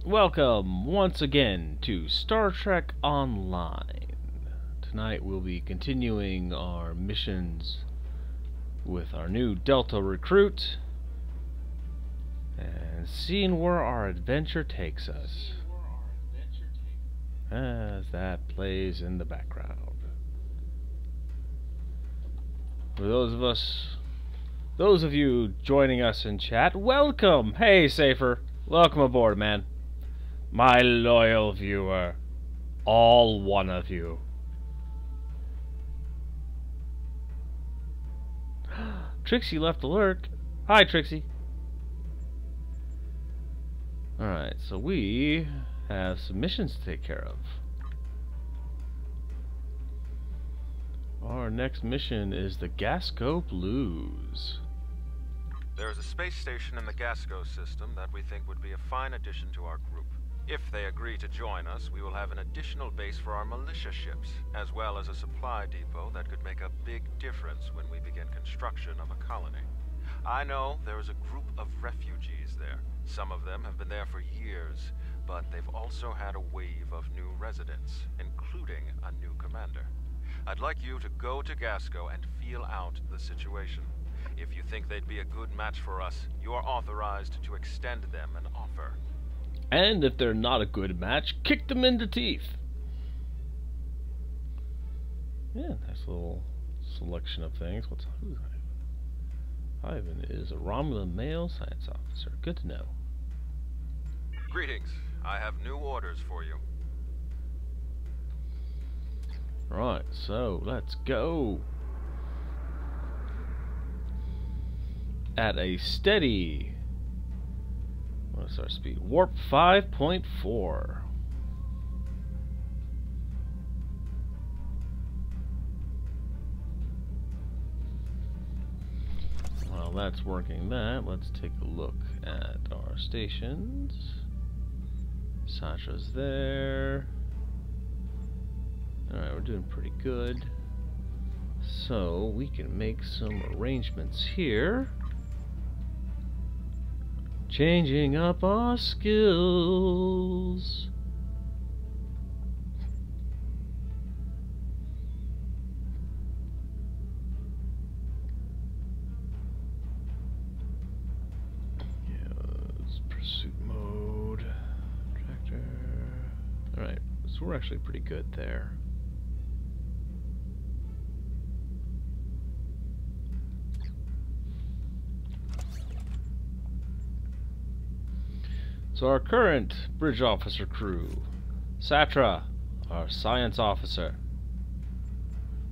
Welcome once again to Star Trek Online. Tonight we'll be continuing our missions with our new Delta recruit and seeing where our adventure takes us as that plays in the background. For those of you joining us in chat, welcome! Hey Safer, welcome aboard, man. My loyal viewer, all one of you. Trixie left a lurk. Hi, Trixie. Alright, so we have some missions to take care of. Our next mission is the Gasco Blues. There is a space station in the Gasco system that we think would be a fine addition to our group. If they agree to join us, we will have an additional base for our militia ships, as well as a supply depot that could make a big difference when we begin construction of a colony. I know there is a group of refugees there. Some of them have been there for years, but they've also had a wave of new residents, including a new commander. I'd like you to go to Gasco and feel out the situation. If you think they'd be a good match for us, you are authorized to extend them an offer. And if they're not a good match, kick them in the teeth. Yeah, nice little selection of things. Who's Ivan? Ivan is a Romulan male science officer. Good to know. Greetings. I have new orders for you. Right, so let's go. At a steady, what is our speed? Warp 5.4. While that's working that, let's take a look at our stations. Sandra's there. Alright, we're doing pretty good. So we can make some arrangements here. Changing up our skills. Yeah, it's pursuit mode. Tractor. Alright, so we're actually pretty good there. So our current bridge officer crew, Satra, our science officer,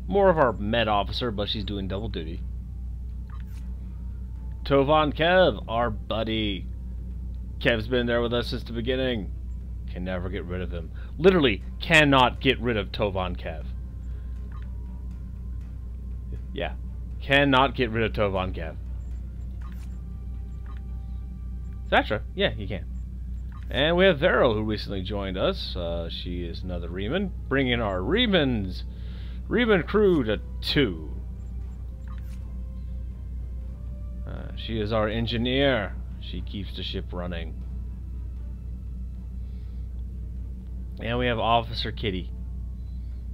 more of our med officer, but she's doing double duty. Tovan Kev, our buddy. Kev's been there with us since the beginning. Can never get rid of him. Literally cannot get rid of Tovan Kev. Yeah, cannot get rid of Tovan Kev. Satra, yeah, you can. And we have Vero, who recently joined us. She is another Riemann, bringing our Riemann crew to 2. She is our engineer. She keeps the ship running. And we have Officer Kitty,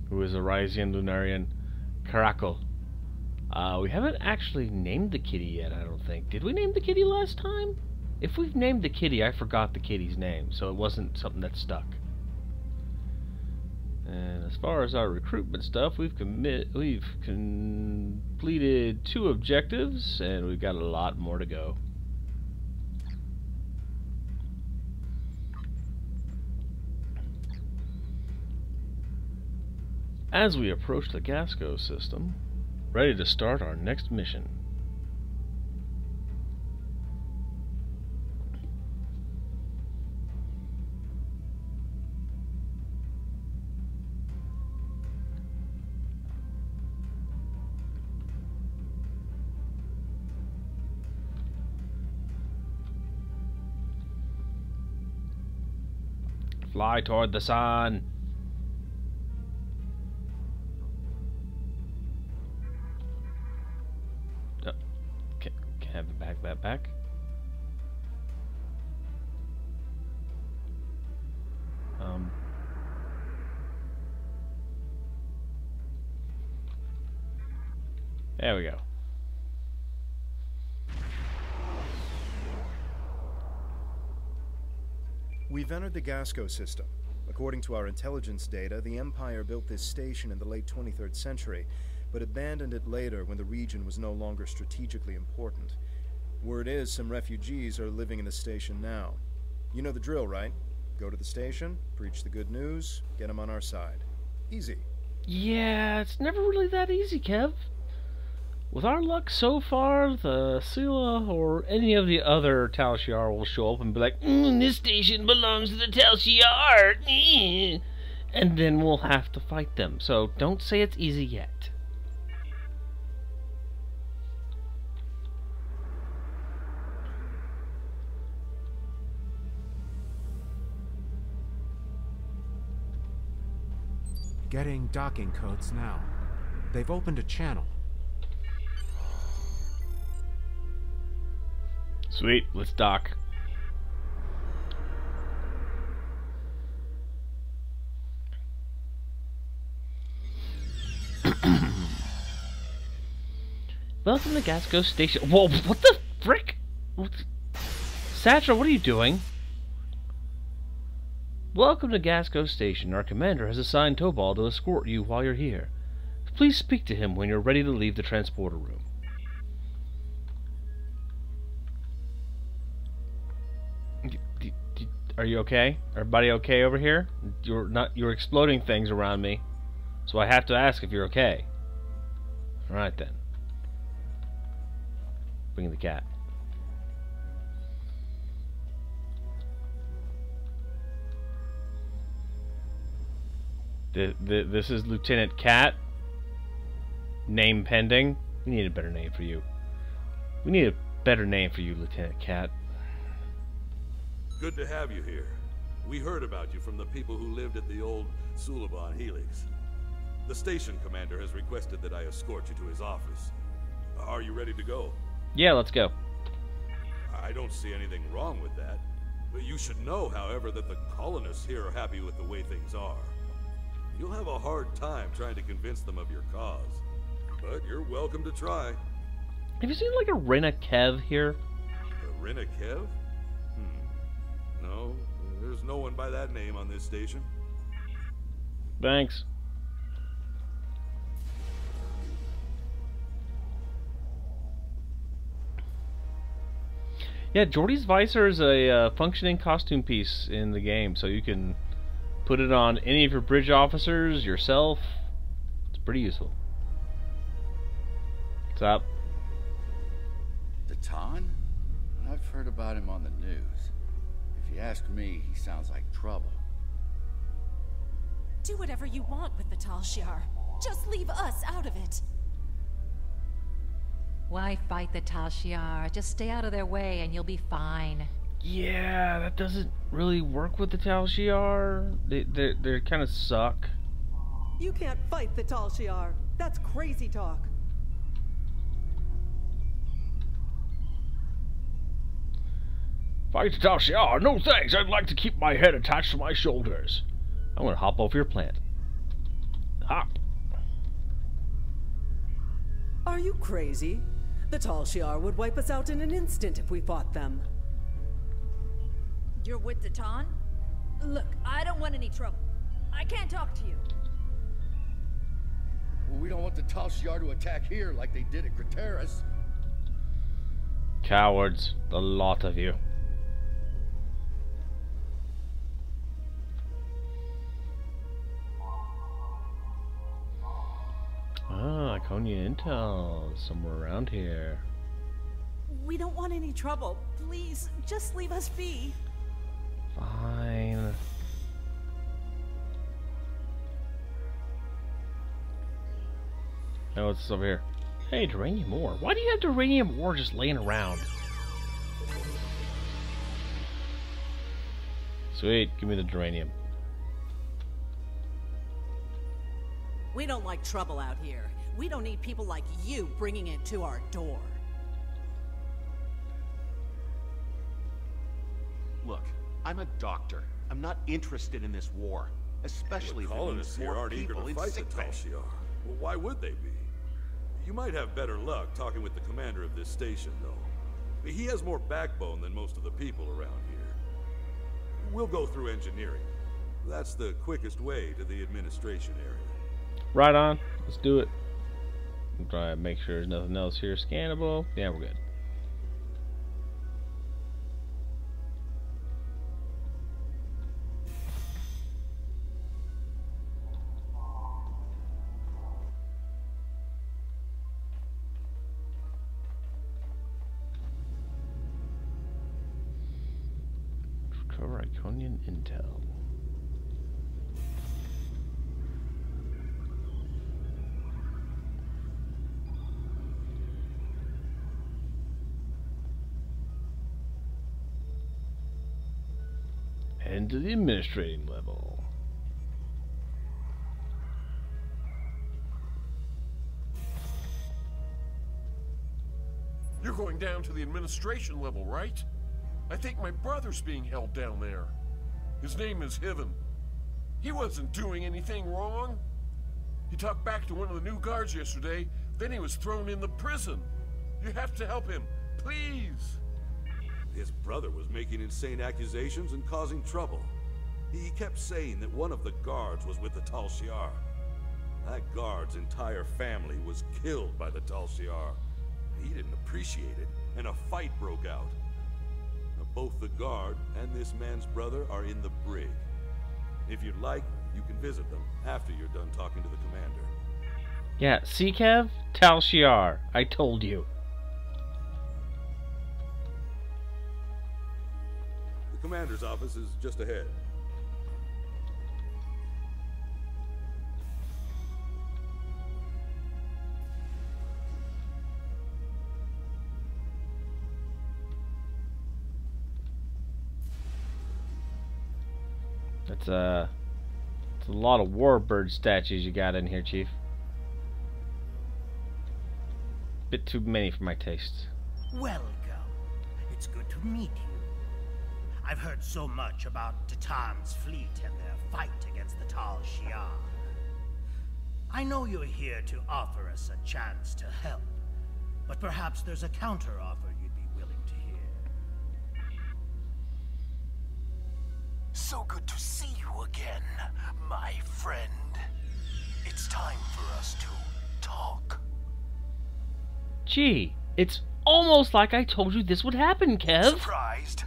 who is a Ryzian Lunarian Caracal. We haven't actually named the kitty yet, I don't think. Did we name the kitty last time? If we've named the kitty, I forgot the kitty's name, so it wasn't something that stuck. And as far as our recruitment stuff, we've completed 2 objectives, and we've got a lot more to go. As we approach the Gasco system, ready to start our next mission. Fly toward the sun. Oh, can I have it back? There we go. We've entered the Gasco system. According to our intelligence data, the Empire built this station in the late 23rd century, but abandoned it later when the region was no longer strategically important. Word is some refugees are living in the station now. You know the drill, right? Go to the station, preach the good news, get them on our side. Easy. Yeah, it's never really that easy, Kev. With our luck so far, the soooo or any of the other Tal Shiar will show up and be like, this station belongs to the Tal Shiar, and then we'll have to fight them. So don't say it's easy yet. Getting docking codes now. They've opened a channel. Sweet, let's dock. Welcome to Gasco Station. Whoa, what the frick? Satchel, what are you doing? Welcome to Gasco Station. Our commander has assigned Tobal to escort you while you're here. Please speak to him when you're ready to leave the transporter room. Are you okay? Everybody okay over here? You're exploding things around me, so I have to ask if you're okay. All right then. Bring the cat. This is Lieutenant Cat. Name pending. We need a better name for you. We need a better name for you, Lieutenant Cat. Good to have you here. We heard about you from the people who lived at the old Suliban Helix. The station commander has requested that I escort you to his office. Are you ready to go? Yeah, let's go. I don't see anything wrong with that. But you should know, however, that the colonists here are happy with the way things are. You'll have a hard time trying to convince them of your cause. But you're welcome to try. Have you seen like a Rena Kev here? A Rena Kev? No, there's no one by that name on this station. Thanks. Yeah, Geordi's visor is a functioning costume piece in the game, so you can put it on any of your bridge officers, yourself. It's pretty useful. What's up? Datan? I've heard about him on the news. If you ask me, he sounds like trouble. Do whatever you want with the Tal Shiar. Just leave us out of it. Why fight the Tal Shiar? Just stay out of their way and you'll be fine. Yeah, that doesn't really work with the Tal Shiar. They kind of suck. You can't fight the Tal Shiar. That's crazy talk. Fight the Tal Shiar? No thanks, I'd like to keep my head attached to my shoulders. I'm gonna hop over your plant. Hop. Are you crazy? The Tal Shiar would wipe us out in an instant if we fought them. You're with Datan? Look, I don't want any trouble. I can't talk to you. Well, we don't want the Tal Shiar to attack here like they did at Craterus. Cowards, the lot of you. Ah, Iconia Intel, somewhere around here. We don't want any trouble. Please, just leave us be. Fine. Oh, what's this over here? Hey, Duranium ore. Why do you have Duranium ore just laying around? Sweet, give me the Duranium. We don't like trouble out here. We don't need people like you bringing it to our door. Look, I'm a doctor. I'm not interested in this war, especially The if it colonists means here more aren't eager people to in fight the sickbay. Tal Shiar. Well, why would they be? You might have better luck talking with the commander of this station, though. He has more backbone than most of the people around here. We'll go through engineering. That's the quickest way to the administration area. Right on. Let's do it. I'm trying to make sure there's nothing else here scannable. Yeah, we're good. Iconian intel. Head to the administrating level. You're going down to the administration level, right? I think my brother's being held down there. His name is Hiven. He wasn't doing anything wrong. He talked back to one of the new guards yesterday, then he was thrown in the prison. You have to help him, please. His brother was making insane accusations and causing trouble. He kept saying that one of the guards was with the Tal Shiar. That guard's entire family was killed by the Tal Shiar. He didn't appreciate it, and a fight broke out. Now, both the guard and this man's brother are in the brig. If you'd like, you can visit them after you're done talking to the commander. Yeah, see, Kev? Tal Shiar. I told you. The commander's office is just ahead. It's a lot of warbird statues you got in here, Chief. Bit too many for my taste. Welcome. It's good to meet you. I've heard so much about Titan's fleet and their fight against the Tal Shiar. I know you're here to offer us a chance to help, but perhaps there's a counter-offer you'd be willing to hear. So good to see you again, my friend. It's time for us to talk. Gee, it's almost like I told you this would happen, Kev. Surprised?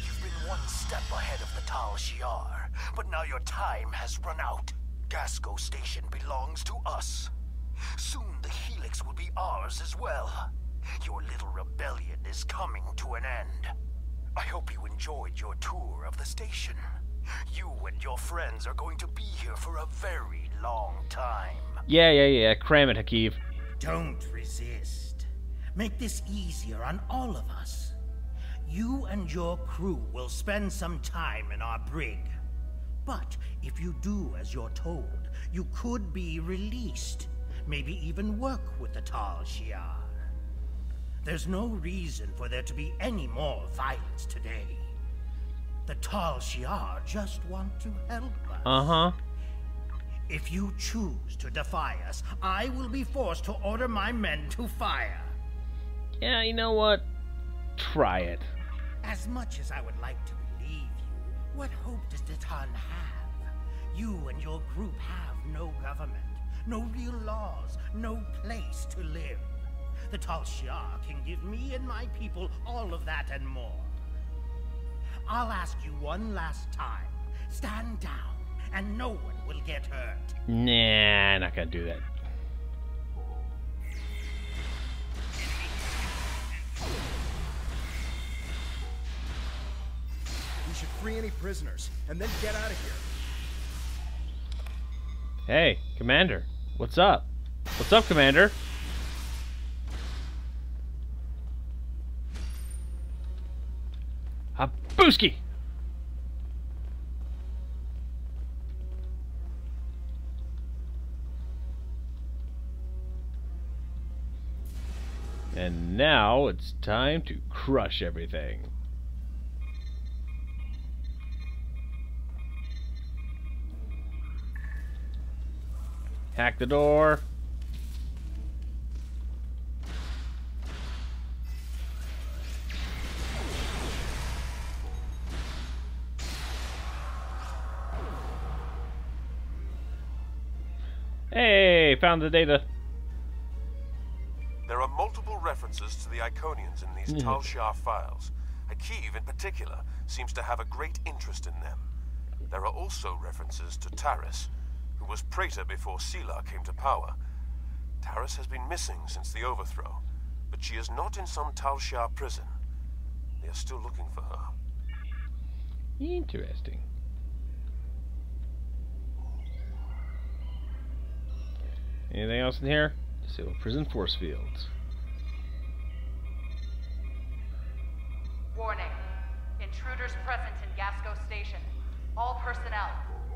You've been one step ahead of the Tal Shiar, but now your time has run out. Gasco Station belongs to us. Soon the Helix will be ours as well. Your little rebellion is coming to an end. I hope you enjoyed your tour of the station. You and your friends are going to be here for a very long time. Yeah. Cram it, Hakeem. Don't resist. Make this easier on all of us. You and your crew will spend some time in our brig. But if you do as you're told, you could be released. Maybe even work with the Tal Shiar. There's no reason for there to be any more violence today. The Tal Shiar just want to help us. Uh-huh. If you choose to defy us, I will be forced to order my men to fire. Yeah, you know what? Try it. As much as I would like to believe you, what hope does Titan have? You and your group have no government, no real laws, no place to live. The Tal Shiar can give me and my people all of that and more. I'll ask you one last time. Stand down, and no one will get hurt. Nah, not gonna do that. We should free any prisoners, and then get out of here. Hey, Commander. What's up? What's up, Commander? Booski! And now it's time to crush everything. Hack the door. Hey, found the data. There are multiple references to the Iconians in these Tal Shiar files. Akiv, in particular, seems to have a great interest in them. There are also references to Taris, who was Praetor before Sela came to power. Taris has been missing since the overthrow, but she is not in some Tal Shiar prison. They are still looking for her. Interesting. Anything else in here? Disable prison force fields. Warning. Intruders present in Gasco Station. All personnel,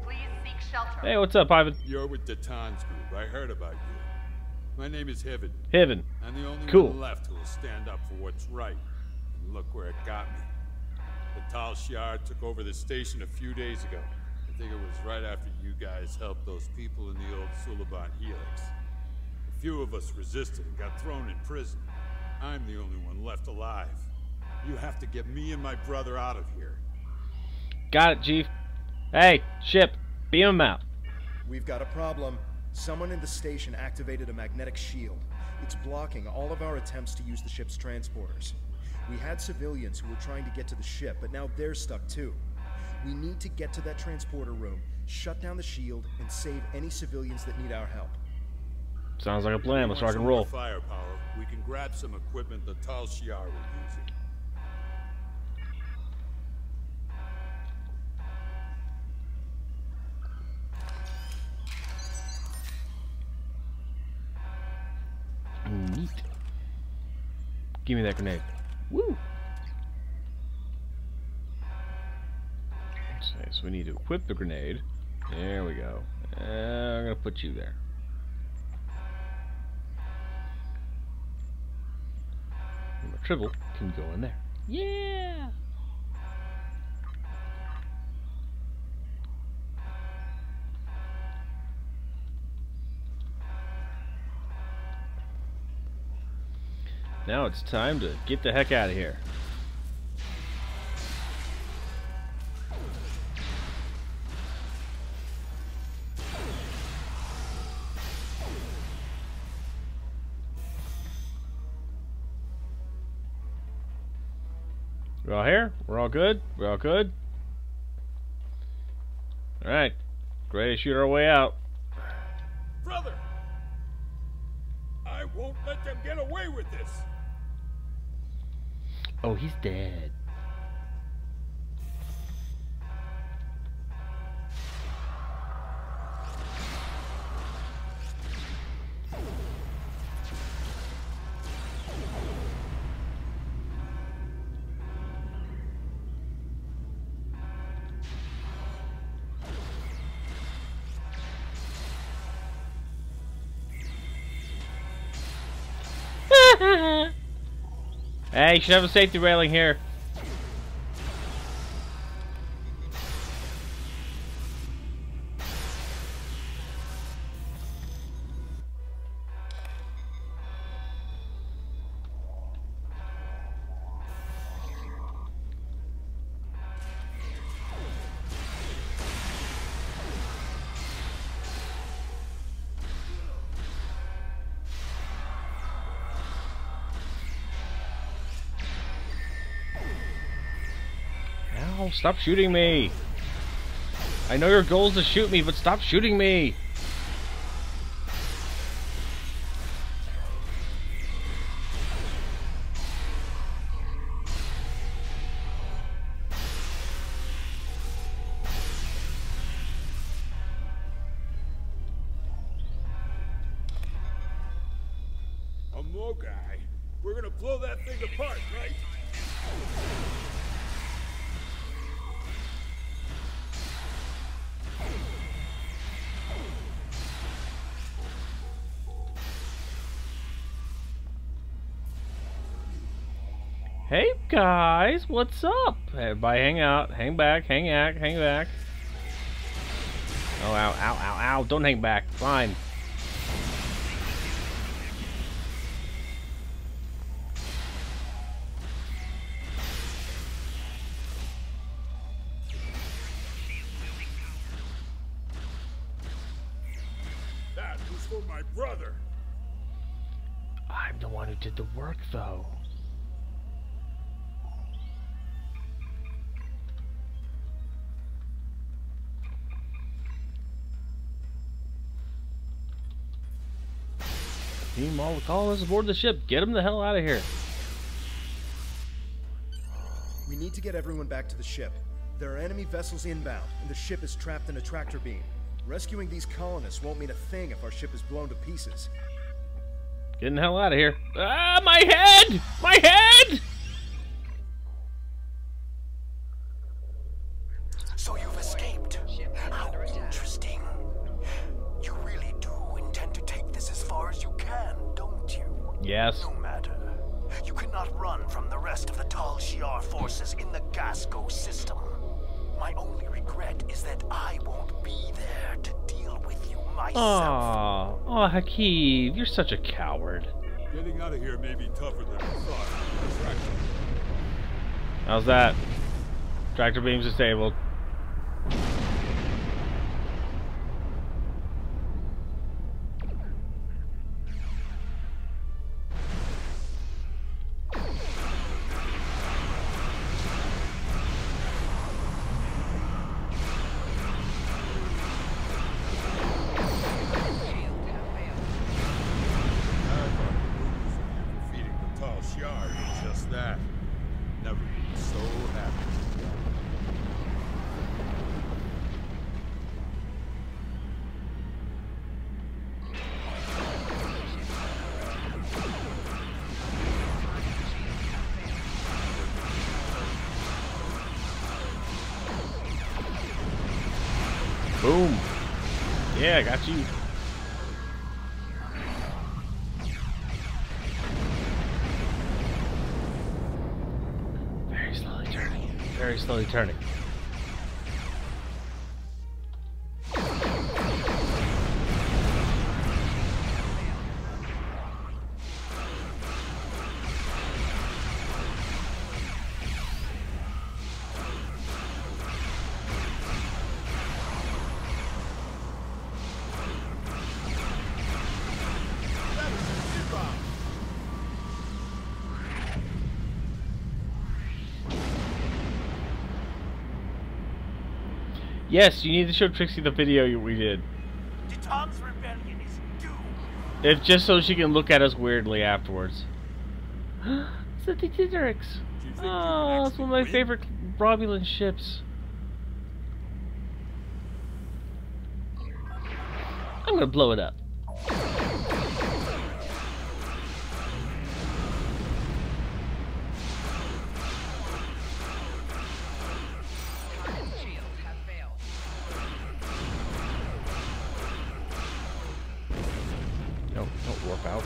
please seek shelter. Hey, what's up, Ivan? You're with Datan's group. I heard about you. My name is Heaven. Heaven. I'm the only Cool. one left who will stand up for what's right. And look where it got me. The Tal Shiar took over the station a few days ago. I think it was right after you guys helped those people in the old Suliban Helix. A few of us resisted and got thrown in prison. I'm the only one left alive. You have to get me and my brother out of here. Got it, Chief. Hey, ship, beam him out. We've got a problem. Someone in the station activated a magnetic shield. It's blocking all of our attempts to use the ship's transporters. We had civilians who were trying to get to the ship, but now they're stuck too. We need to get to that transporter room, shut down the shield, and save any civilians that need our help. Sounds like a plan. Let's rock and roll. Firepower. We can grab some equipment the Tal Shiar were using. Neat. Give me that grenade. Woo! Okay, so we need to equip the grenade. There we go. I'm gonna put you there. And the tribble can go in there. Yeah! Now it's time to get the heck out of here. We're all here? We're all good? We're all good? Alright. Ready to shoot our way out. Brother! I won't let them get away with this! Oh, he's dead. Hey, you should have a safety railing here. Ow, stop shooting me. I know your goal is to shoot me, but stop shooting me. A more guy. We're gonna blow that thing apart, right? Hey guys, what's up? Everybody hang out, hang back, hang back. Oh, ow, ow, ow, ow, don't hang back, fine. That was my brother. I'm the one who did the work, though. Team all the colonists aboard the ship. Get them the hell out of here. We need to get everyone back to the ship. There are enemy vessels inbound, and the ship is trapped in a tractor beam. Rescuing these colonists won't mean a thing if our ship is blown to pieces. Getting the hell out of here. Ah, my head! My head! So you've escaped. How interesting. You really do intend to take this as far as you can, don't you? Yes. No matter. You cannot run from the rest of the Tal Shiar forces in the Gasco system. My only regret is that I won't be there to deal with you myself. Aw, Hakeem, you're such a coward. Getting out of here may be tougher than I thought. How's that? Tractor beam's disabled. Boom. Yeah, I got you. Very slowly turning. Very slowly turning. Yes, you need to show Trixie the video we did. Titan's rebellion is doomed. If just so she can look at us weirdly afterwards. It's the Titanix. Oh, it's one of my favorite Romulan ships. I'm gonna blow it up. No, don't warp out.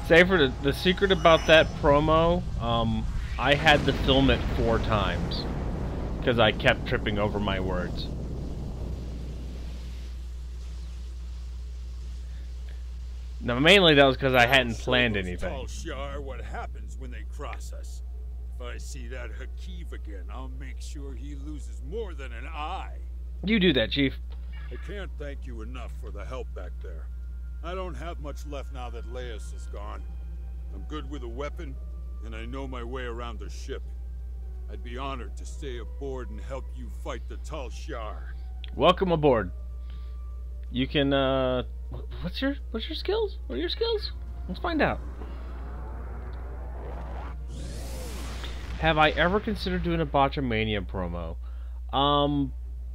Say for the secret about that promo, I had to film it 4 times because I kept tripping over my words. Now, mainly that was because I hadn't planned anything. Tal Shiar what happens when they cross us. If I see that Hakeem again, I'll make sure he loses more than an eye. You do that, Chief. I can't thank you enough for the help back there. I don't have much left now that Laius is gone. I'm good with a weapon, and I know my way around the ship. I'd be honored to stay aboard and help you fight the Tal Shiar. Welcome aboard. You can, what's your skills? What are your skills? Let's find out. Have I ever considered doing a Botchamania promo?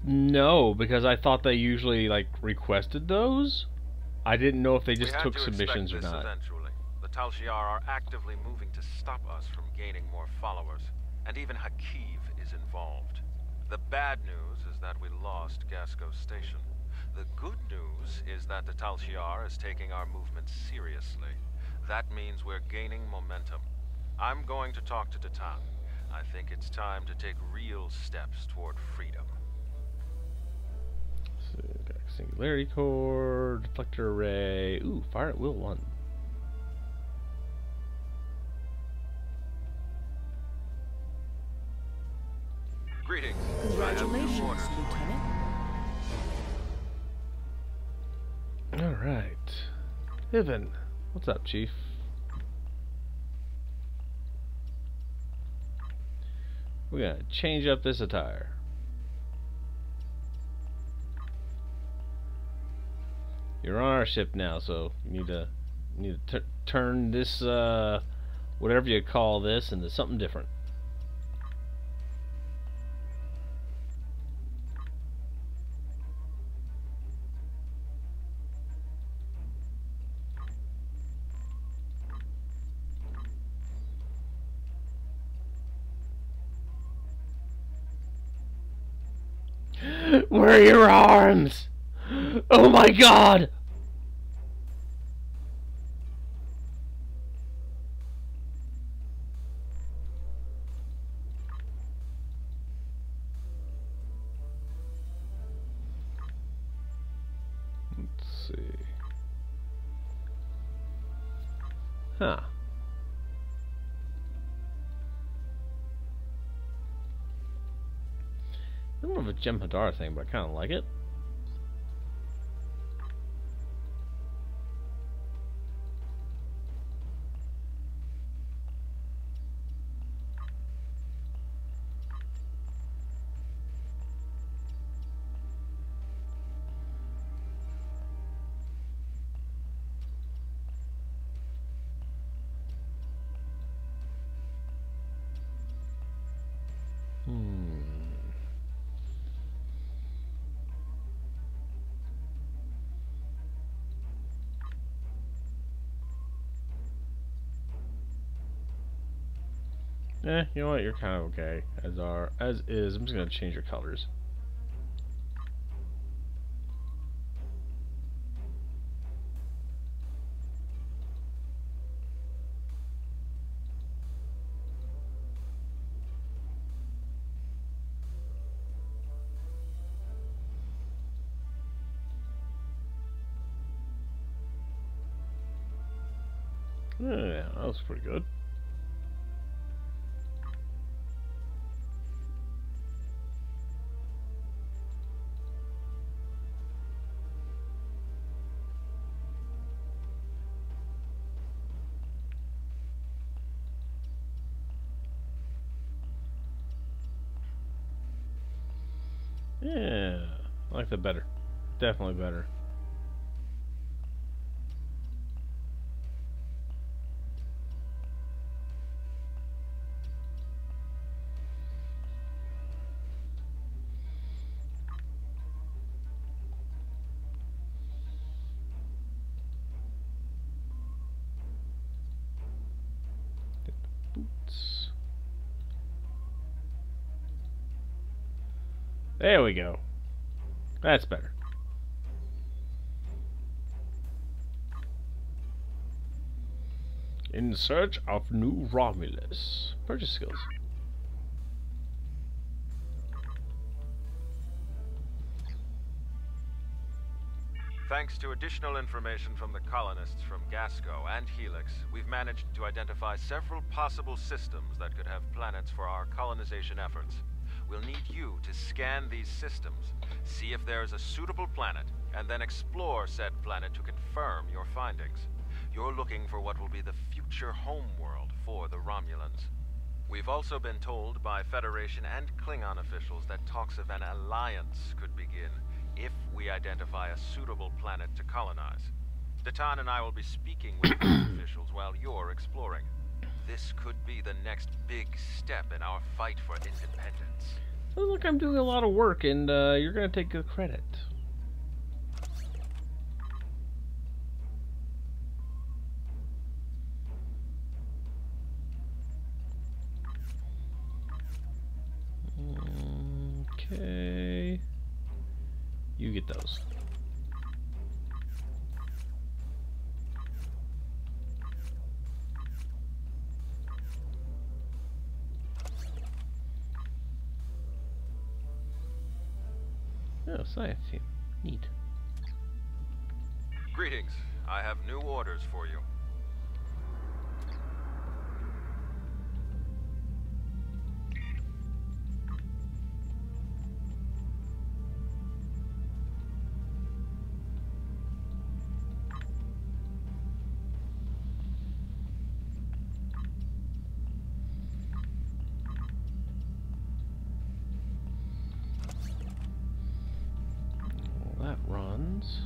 No, because I thought they usually, like, requested those. I didn't know if they just took submissions or not. Eventually. The Tal Shiar are actively moving to stop us from gaining more followers, and even Hakeem is involved. The bad news is that we lost Gasco Station. The good news is that the Tal Shiar is taking our movement seriously. That means we're gaining momentum. I'm going to talk to Titan. I think it's time to take real steps toward freedom. So, got singularity core, deflector array. Ooh, fire at will 1. Alright. Ivan. What's up, Chief? We're gonna change up this attire. You're on our ship now, so you need to turn this whatever you call this into something different. Where are your arms? Oh my God! Let's see. Huh. I don't know if it's a Jem'Hadar thing, but I kind of like it. You know what? You're kind of okay as is. I'm just gonna change your colors. Yeah, that was pretty good. Yeah, I like that better. Definitely better. Boots. There we go. That's better. In search of new Romulus. Purchase skills. Thanks to additional information from the colonists from Gasco and Helix, we've managed to identify several possible systems that could have planets for our colonization efforts. We'll need you to scan these systems, see if there is a suitable planet, and then explore said planet to confirm your findings. You're looking for what will be the future homeworld for the Romulans. We've also been told by Federation and Klingon officials that talks of an alliance could begin if we identify a suitable planet to colonize. Datan and I will be speaking with these officials while you're exploring. This could be the next big step in our fight for independence. Sounds like I'm doing a lot of work, and you're gonna take good credit. Okay. You get those. Oh, science team. Neat. Greetings. I have new orders for you. that runs.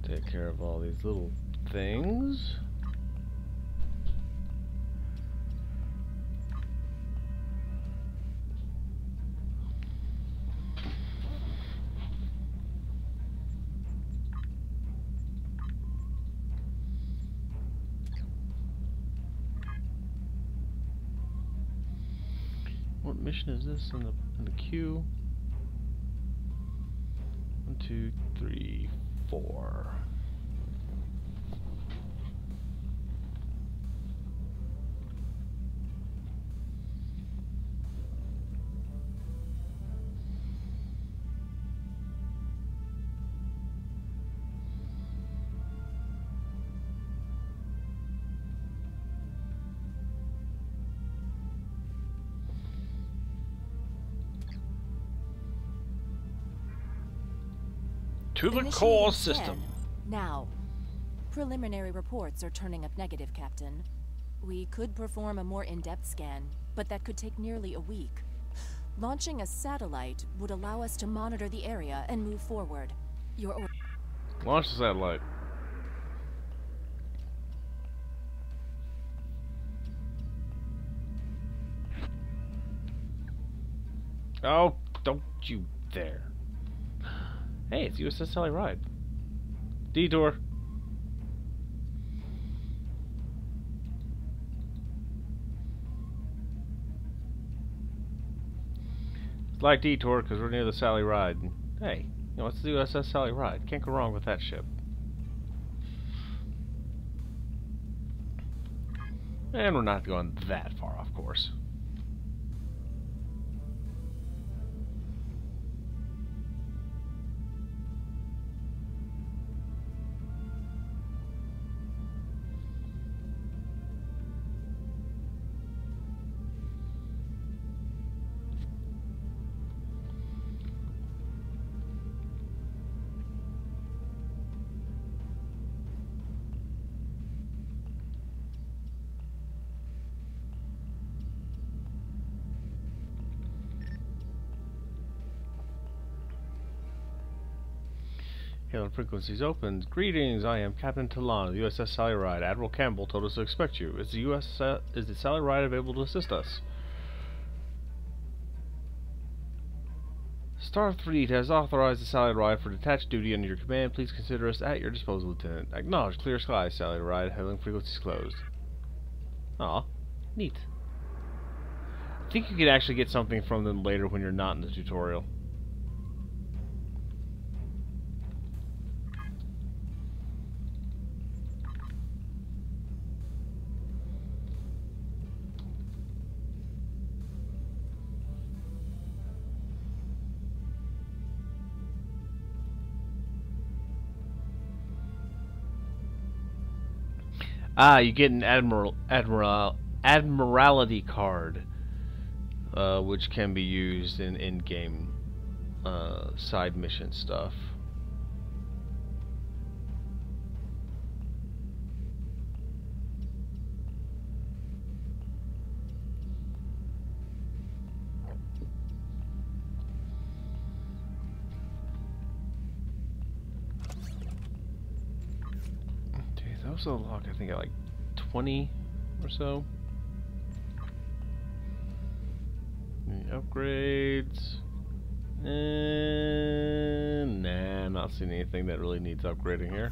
Take care of all these little things. What mission is this in the queue? 1, 2, 3, 4. To the core system. Now, preliminary reports are turning up negative, Captain. We could perform a more in-depth scan, but that could take nearly a week. Launching a satellite would allow us to monitor the area and move forward. Your order. Launch the satellite. Oh, don't you dare. Hey, it's USS Sally Ride. Detour. It's like Detour because we're near the Sally Ride. And, hey, you know, it's the USS Sally Ride. Can't go wrong with that ship. And we're not going that far, of course. Hailing frequencies opened. Greetings, I am Captain Talon of the USS Sally Ride. Admiral Campbell told us to expect you. Is the Sally Ride available to assist us? Starfleet has authorized the Sally Ride for detached duty under your command. Please consider us at your disposal, Lieutenant. Acknowledge. Clear skies, Sally Ride. Hailing frequencies closed. Aw, neat. I think you can actually get something from them later when you're not in the tutorial. Ah, you get an Admiralty card, which can be used in in-game side mission stuff. Those will lock, I think, at like 20 or so. Any upgrades? Nah, I'm not seeing anything that really needs upgrading here.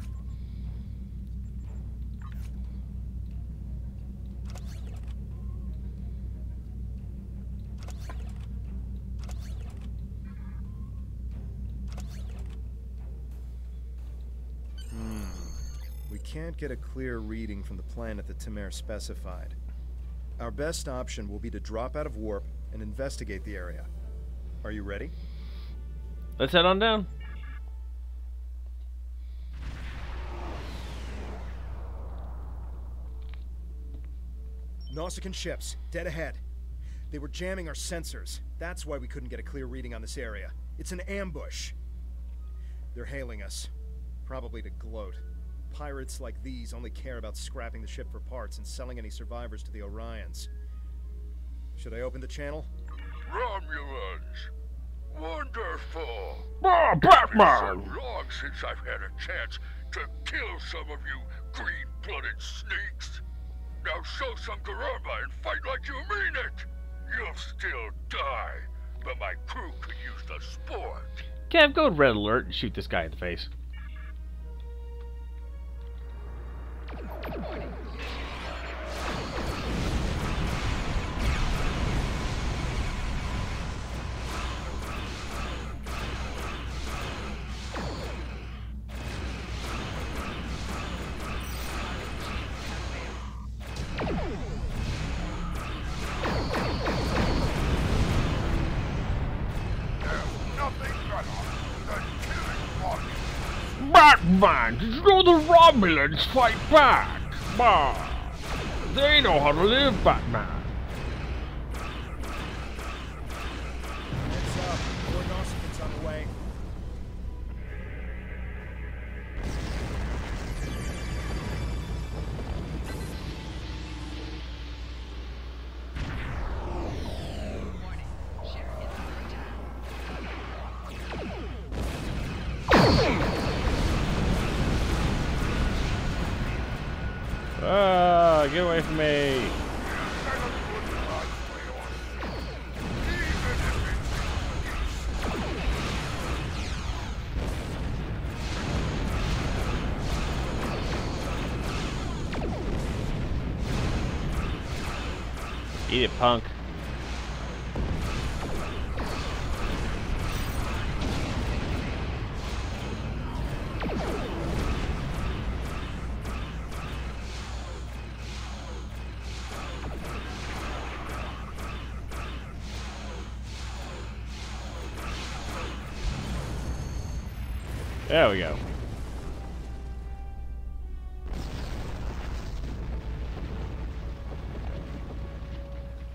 Can't get a clear reading from the planet that Timere specified. Our best option will be to drop out of warp and investigate the area. Are you ready? Let's head on down. Nausicaan ships, dead ahead. They were jamming our sensors. That's why we couldn't get a clear reading on this area. It's an ambush. They're hailing us. Probably to gloat. Pirates like these only care about scrapping the ship for parts and selling any survivors to the Orions. Should I open the channel? Romulans! Wonderful! Batman! So long since I've had a chance to kill some of you green-blooded sneaks. Now show some charisma and fight like you mean it. You'll still die, but my crew could use the sport. Kev, go red alert and shoot this guy in the face. Batman, did you know the Romulans fight back? Bah, they know how to live, Batman. Heads up, more Nausicans on the way. Get away from me. Eat it, punk. There we go.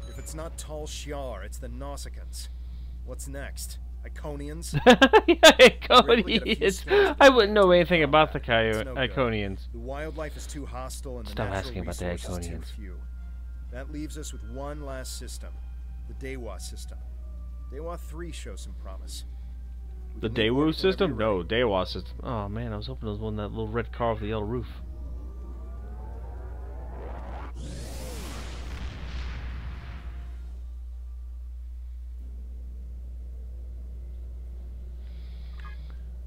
If it's not Tal Shiar, it's the Nausicans. What's next? Iconians? Yeah, Iconians. I wouldn't know anything about the Iconians. The wildlife is too hostile and the Stop natural asking about the resources too Iconians. few. That leaves us with one last system, the Dewa system. Dewa 3 shows some promise. The Daewoo system? No, Dewa system. Oh man, I was hoping it was one that little red car with the yellow roof.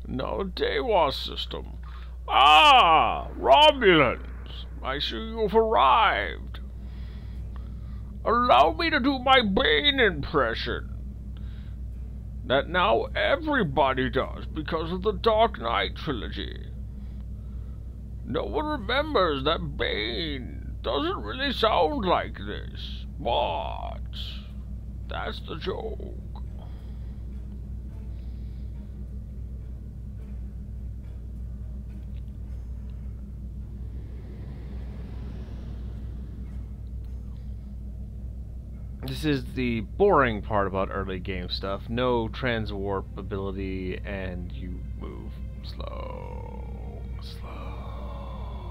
No Dewa system. Ah, Romulans! I see you've arrived. Allow me to do my Bane impression. That now everybody does because of the Dark Knight trilogy. No one remembers that Bane doesn't really sound like this, but that's the joke. This is the boring part about early game stuff. No transwarp ability, and you move slow.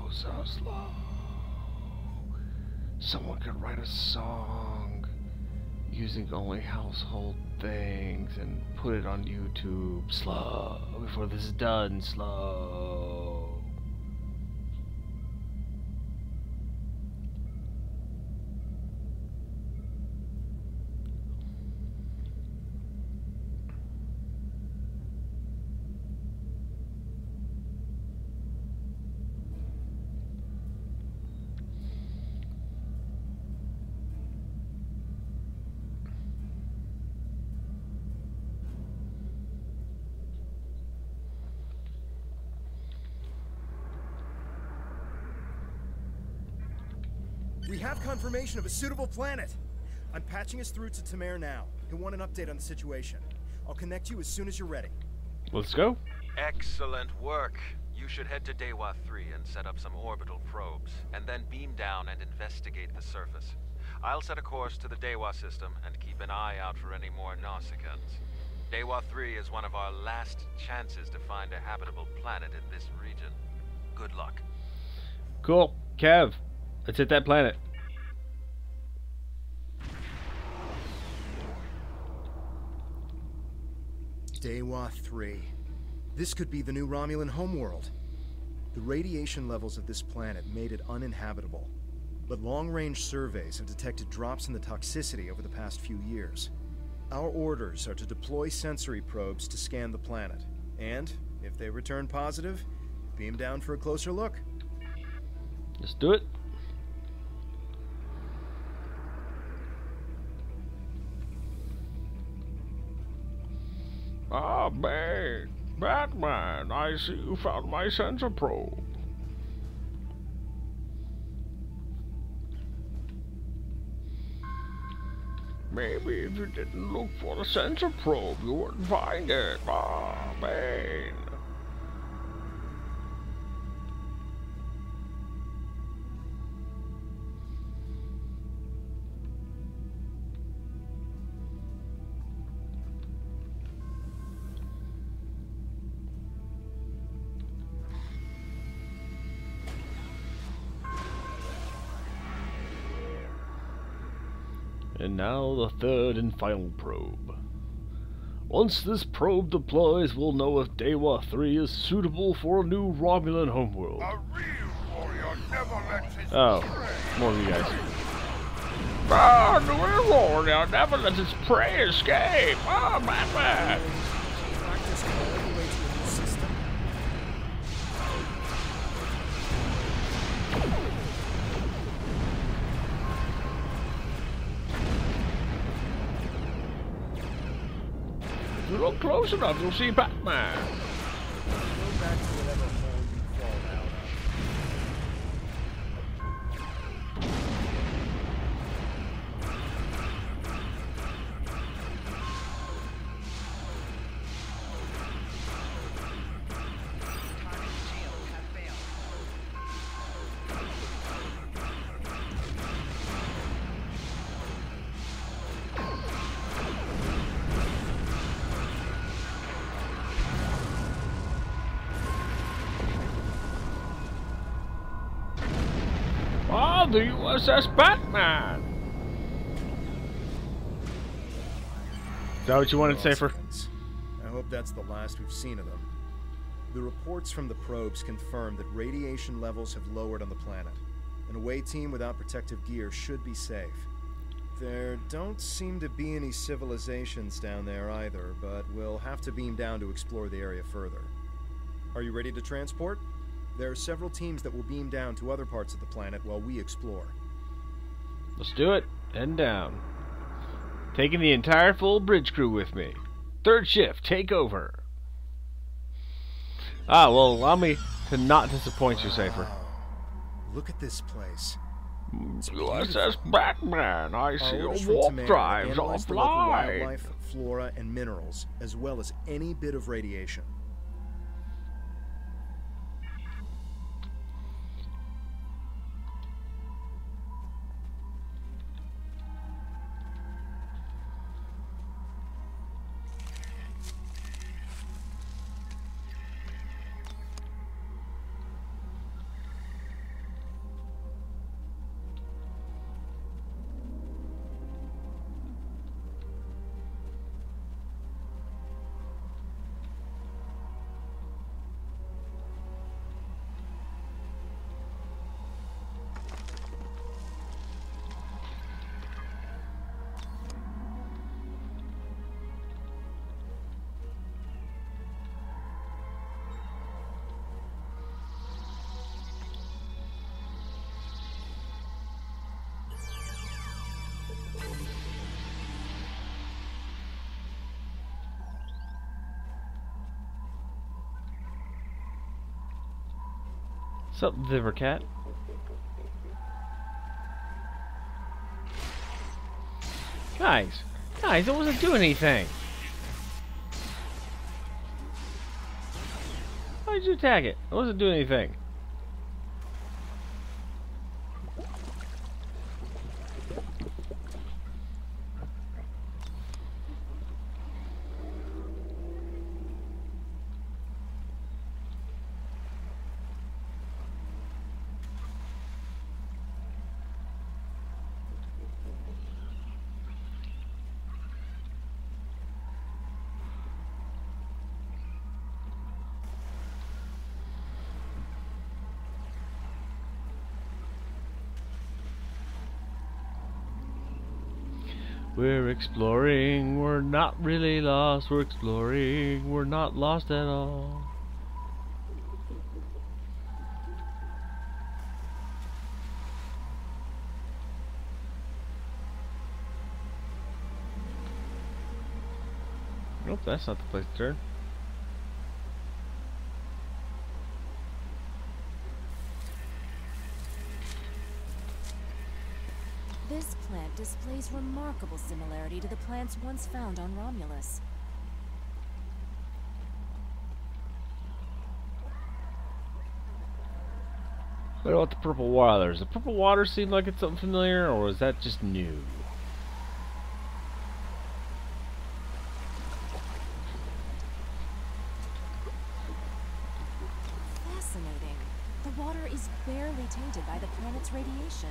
So slow. Someone could write a song using only household things and put it on YouTube. Slow. Before this is done, slow. We have confirmation of a suitable planet. I'm patching us through to Tamer now. He'll want an update on the situation. I'll connect you as soon as you're ready. Let's go. Excellent work. You should head to Dewa 3 and set up some orbital probes, and then beam down and investigate the surface. I'll set a course to the Dewa system and keep an eye out for any more Nausicans. Dewa 3 is one of our last chances to find a habitable planet in this region. Good luck. Cool. Kev, let's hit that planet. Dewa 3. This could be the new Romulan homeworld. The radiation levels of this planet made it uninhabitable, but long-range surveys have detected drops in the toxicity over the past few years. Our orders are to deploy sensory probes to scan the planet, and, if they return positive, beam down for a closer look. Let's do it. Ah, Bane! Batman, I see you found my sensor probe. Maybe if you didn't look for the sensor probe, you wouldn't find it. Ah, Bane. And now the third and final probe. Once this probe deploys, we'll know if Dewa 3 is suitable for a new Romulan homeworld. A real warrior never lets his Oh, prey. more of you guys. Ah, the real warrior never lets his prey escape. Ah, Batman. Practice all the way to a new system. If you look close enough, you'll see Batman. Go back to whatever hole you fall out of. Ah, the USS Batman. Is that what you wanted, Safer? I hope that's the last we've seen of them. The reports from the probes confirm that radiation levels have lowered on the planet. An away team without protective gear should be safe. There don't seem to be any civilizations down there either, but we'll have to beam down to explore the area further. Are you ready to transport? There are several teams that will beam down to other parts of the planet while we explore. Let's do it. Heading down. Taking the entire full bridge crew with me. Third shift, take over. Ah, well, allow me to not disappoint you, Safer. Look at this place. USS Batman, I see Our orders a from warp Tamara drive's analyze the local offline. wildlife, flora, and minerals, as well as any bit of radiation. What's up, Vivercat? Guys, I wasn't doing anything. Why did you attack it? I wasn't doing anything. We're exploring, we're not really lost, we're exploring, we're not lost at all. Nope, that's not the place to turn. This plant displays remarkable similarity to the plants once found on Romulus. What about the purple water? Does the purple water seem like it's something familiar, or is that just new? Fascinating. The water is barely tainted by the planet's radiation.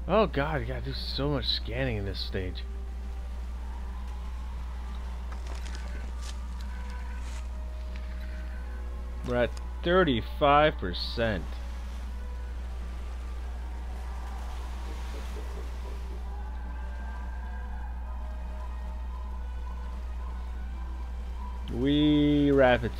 Oh god, you gotta do so much scanning in this stage. We're at 35%. We wrap it.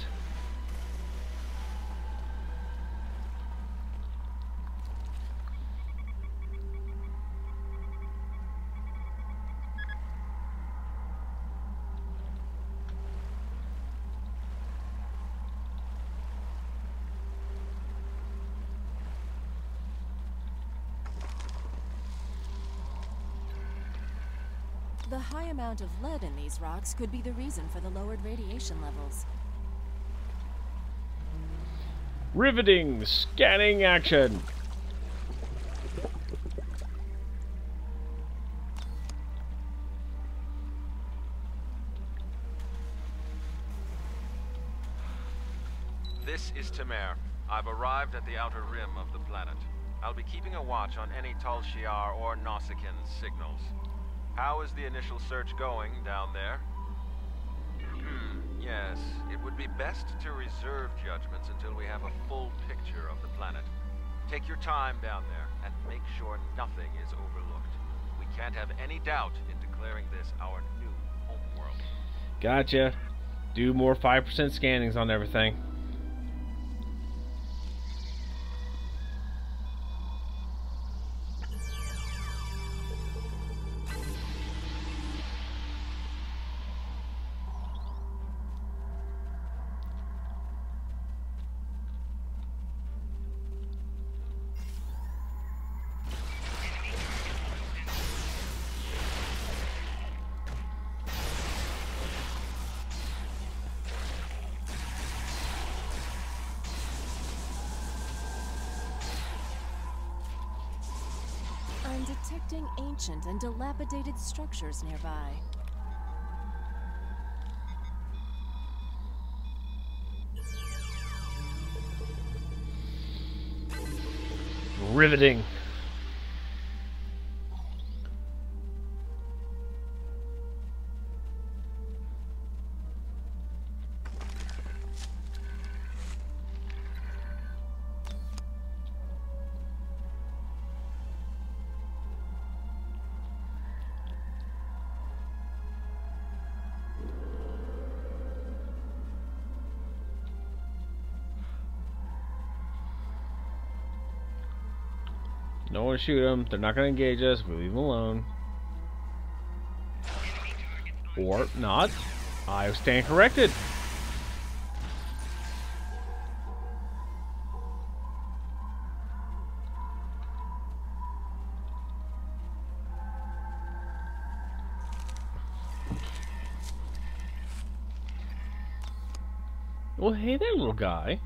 The high amount of lead in these rocks could be the reason for the lowered radiation levels. Riveting scanning action. This is Tamer. I've arrived at the outer rim of the planet. I'll be keeping a watch on any Tal Shiar or Nausicaan signals. How is the initial search going down there? Yes, it would be best to reserve judgments until we have a full picture of the planet. Take your time down there and make sure nothing is overlooked. We can't have any doubt in declaring this our new homeworld. Gotcha. Do more 5% scannings on everything. I'm detecting ancient and dilapidated structures nearby. Riveting. Don't want to shoot them. They're not going to engage us. We leave them alone. Or not. I stand corrected. Well, hey there, little guy.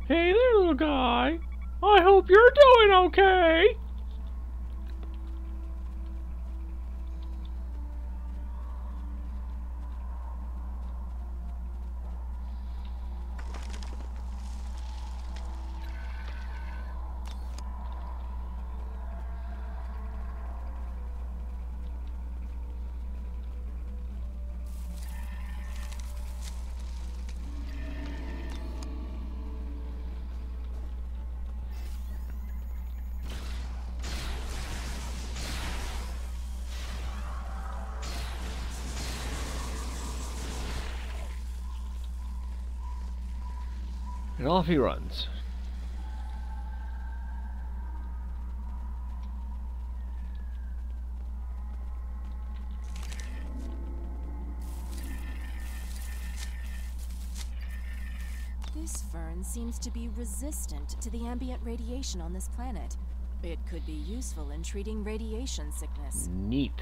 Hey there, little guy. I hope you're doing okay. And off he runs. This fern seems to be resistant to the ambient radiation on this planet. It could be useful in treating radiation sickness. Neat.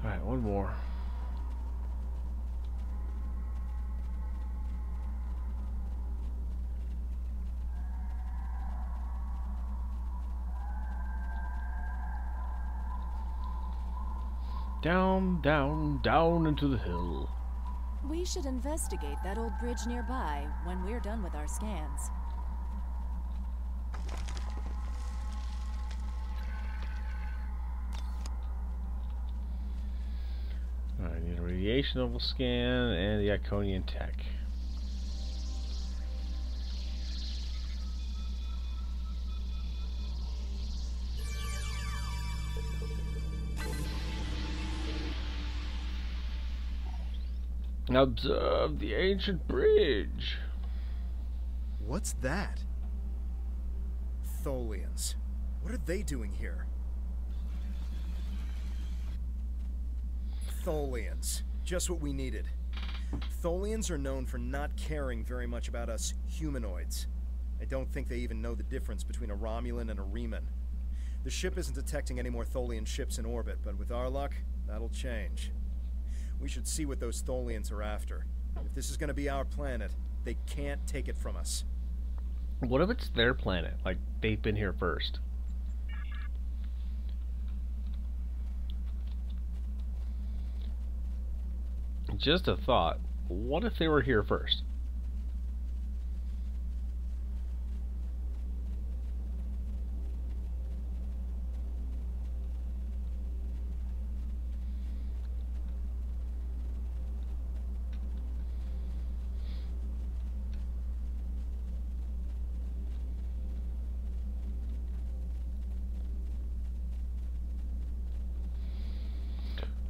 Alright, one more. Down, down, down into the hill. We should investigate that old bridge nearby when we're done with our scans. Alright, need a radiation level scan and the Iconian tech. Observe the ancient bridge. What's that? Tholians. What are they doing here? Tholians. Just what we needed. Tholians are known for not caring very much about us humanoids. I don't think they even know the difference between a Romulan and a Reman. The ship isn't detecting any more Tholian ships in orbit, but with our luck, that'll change. We should see what those Tholians are after. If this is going to be our planet, they can't take it from us. What if it's their planet? Like, they've been here first. Just a thought. What if they were here first?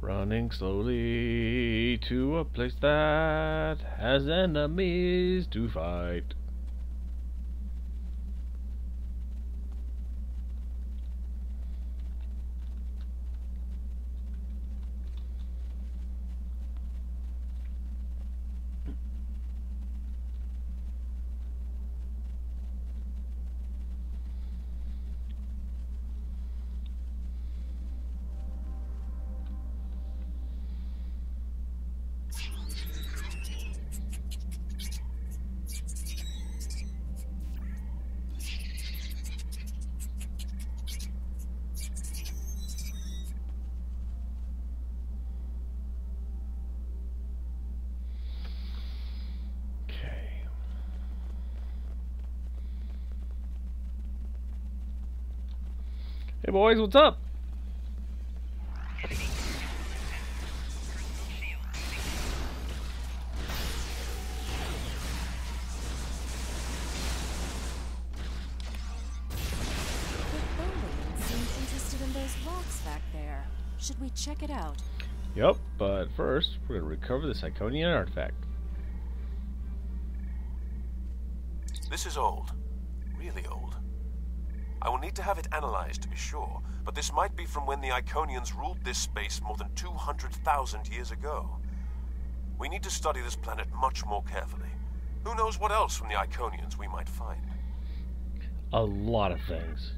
Running slowly to a place that has enemies to fight. Hey boys, what's up? Seemed interested in those rocks back there. Should we check it out? Yep, but first we're going to recover this Iconian artifact. This is old. Really old. I will need to have it analyzed to be sure, but this might be from when the Iconians ruled this space more than 200,000 years ago. We need to study this planet much more carefully. Who knows what else from the Iconians we might find? A lot of things.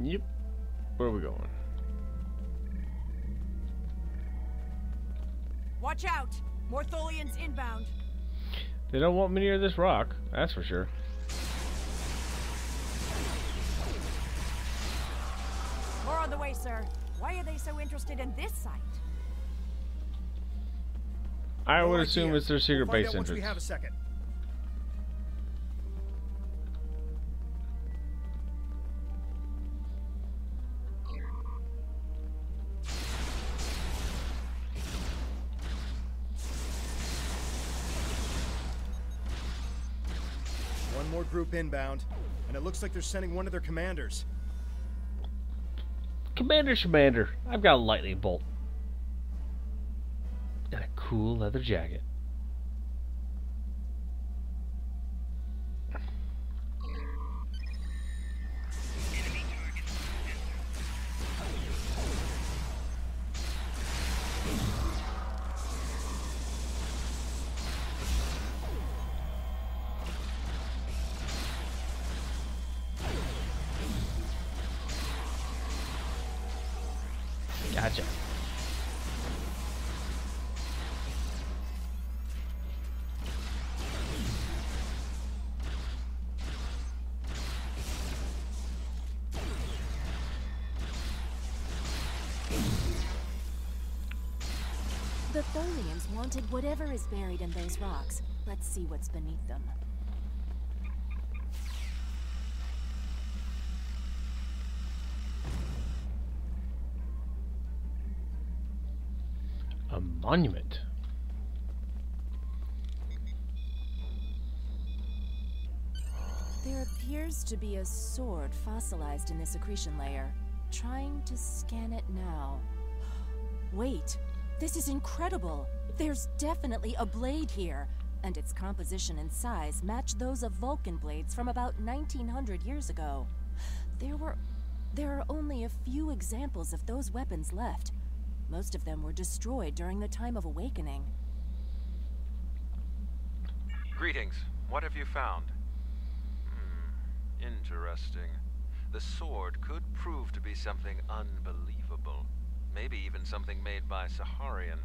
Yep. Where are we going? Watch out! More Tholians inbound. They don't want me near this rock, that's for sure. More on the way, sir. Why are they so interested in this site? I would assume it's their secret base entrance. We have a second. One more group inbound, and it looks like they're sending one of their commanders. Commander, I've got a lightning bolt. And a cool leather jacket. Gotcha. The Tholians wanted whatever is buried in those rocks. Let's see what's beneath them. A monument. There appears to be a sword fossilized in this accretion layer. Trying to scan it now. Wait, this is incredible. There's definitely a blade here, and its composition and size match those of Vulcan blades from about 1900 years ago. There are only a few examples of those weapons left. Most of them were destroyed during the time of awakening. Greetings. What have you found? Interesting. The sword could prove to be something unbelievable. Maybe even something made by Saharian.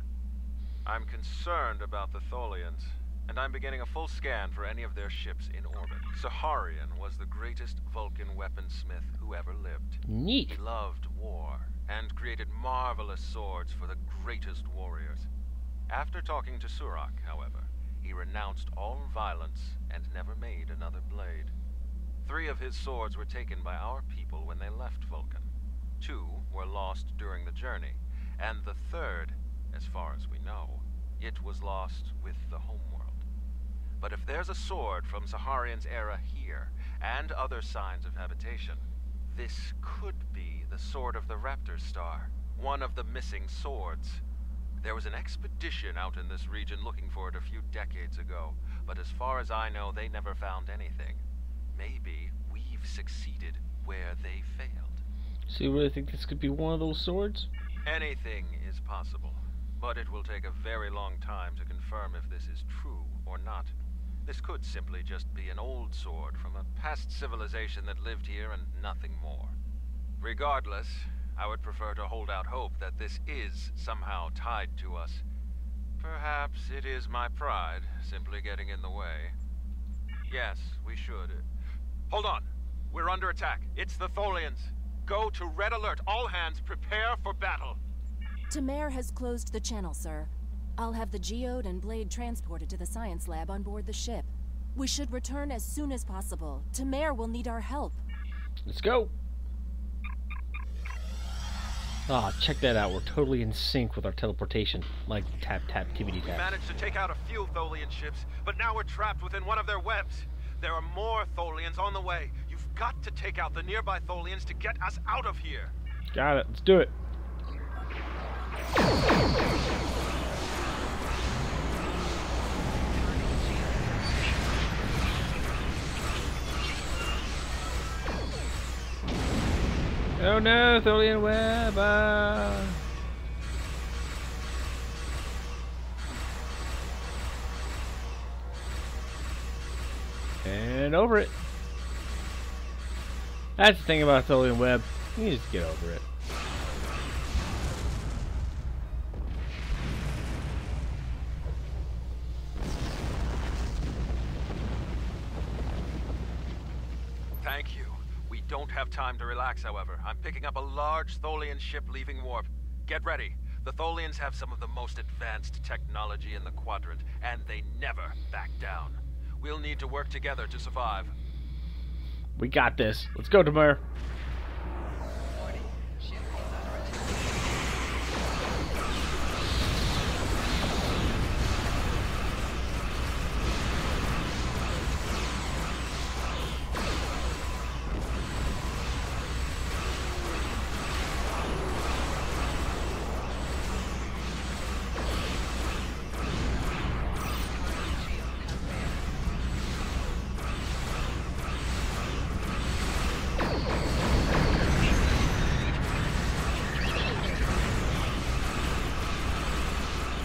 I'm concerned about the Tholians, and I'm beginning a full scan for any of their ships in orbit. Saharian was the greatest Vulcan weaponsmith who ever lived. Neat. He loved war, and created marvelous swords for the greatest warriors. After talking to Surak, however, he renounced all violence and never made another blade. 3 of his swords were taken by our people when they left Vulcan. 2 were lost during the journey, and the 3rd, as far as we know, it was lost with the homeworld. But if there's a sword from Saharian's era here, and other signs of habitation, this could be the Sword of the Raptor Star, one of the missing swords. There was an expedition out in this region looking for it a few decades ago, but as far as I know, they never found anything. Maybe we've succeeded where they failed. So you really think this could be one of those swords? Anything is possible, but it will take a very long time to confirm if this is true or not. This could simply just be an old sword from a past civilization that lived here and nothing more. Regardless, I would prefer to hold out hope that this is somehow tied to us. Perhaps it is my pride simply getting in the way. Yes, we should. Hold on. We're under attack. It's the Tholians. Go to red alert. All hands prepare for battle. Tamer has closed the channel, sir. I'll have the geode and blade transported to the science lab on board the ship. We should return as soon as possible. Tamer will need our help. Let's go. Ah, check that out. We're totally in sync with our teleportation. Like tap, tap, tibbity We tap. managed to take out a few Tholian ships, but now we're trapped within one of their webs. There are more Tholians on the way. You've got to take out the nearby Tholians to get us out of here. Got it. Let's do it. Oh no, Tholian web! And over it. That's the thing about Tholian web. You just get over it. Thank you. We don't have time to relax, however. I'm picking up a large Tholian ship leaving warp. Get ready. The Tholians have some of the most advanced technology in the quadrant, and they never back down. We'll need to work together to survive. We got this. Let's go, Demar.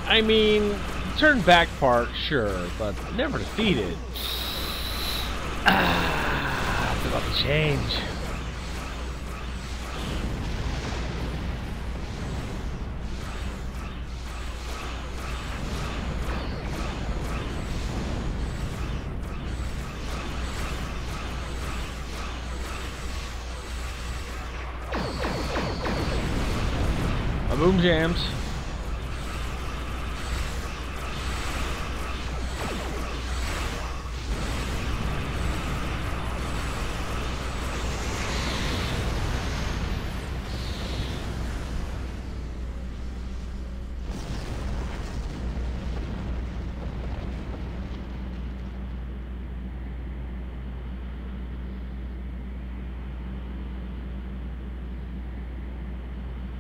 I mean, turn back part, sure, but never defeated. It's about to change. A boom jams.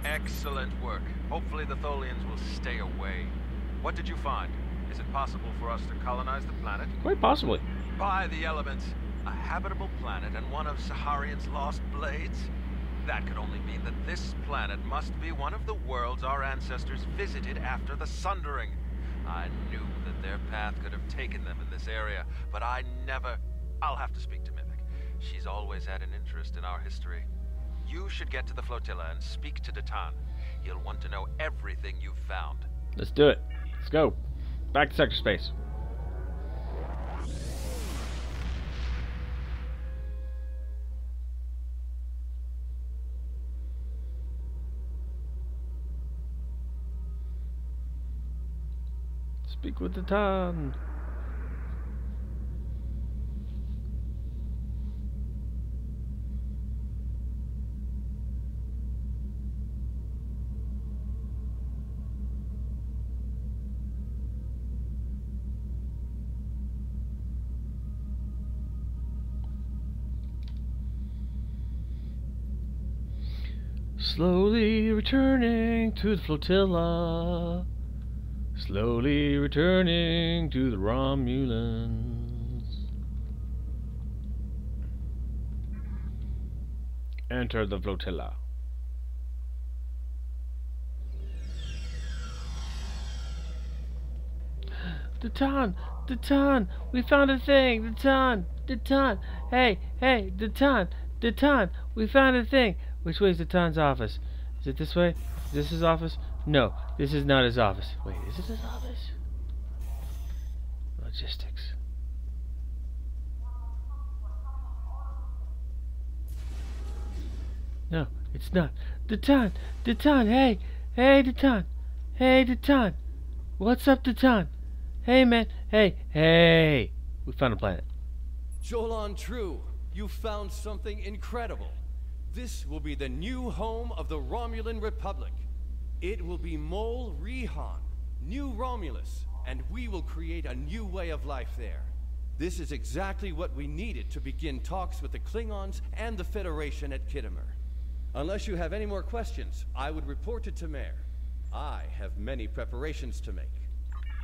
Excellent work. Hopefully the Tholians will stay away. What did you find? Is it possible for us to colonize the planet? Quite possibly. By the elements, a habitable planet and one of Saharian's lost blades? That could only mean that this planet must be one of the worlds our ancestors visited after the Sundering. I knew that their path could have taken them in this area, but I never... I'll have to speak to Mimic. She's always had an interest in our history. You should get to the flotilla and speak to Datan. He'll want to know everything you've found. Let's do it. Let's go. Back to sector space. Speak with Datan. Slowly returning to the flotilla. Slowly returning to the Romulans. Enter the flotilla. Datan! Datan! We found a thing! Datan! Datan! Hey! Hey! Datan! Datan! We found a thing! Which way is Datan's office? Is it this way? Is this his office? No, this is not his office. Wait, is it his office? Logistics. No, it's not. Datan! Datan! Hey! Hey, Datan! Hey, Datan! What's up, Datan? Hey, man! Hey! Hey! We found a planet. Jolan True, you found something incredible. This will be the new home of the Romulan Republic. It will be Mol Rihan, New Romulus, and we will create a new way of life there. This is exactly what we needed to begin talks with the Klingons and the Federation at Khitomer. Unless you have any more questions, I would report to Tamer. I have many preparations to make.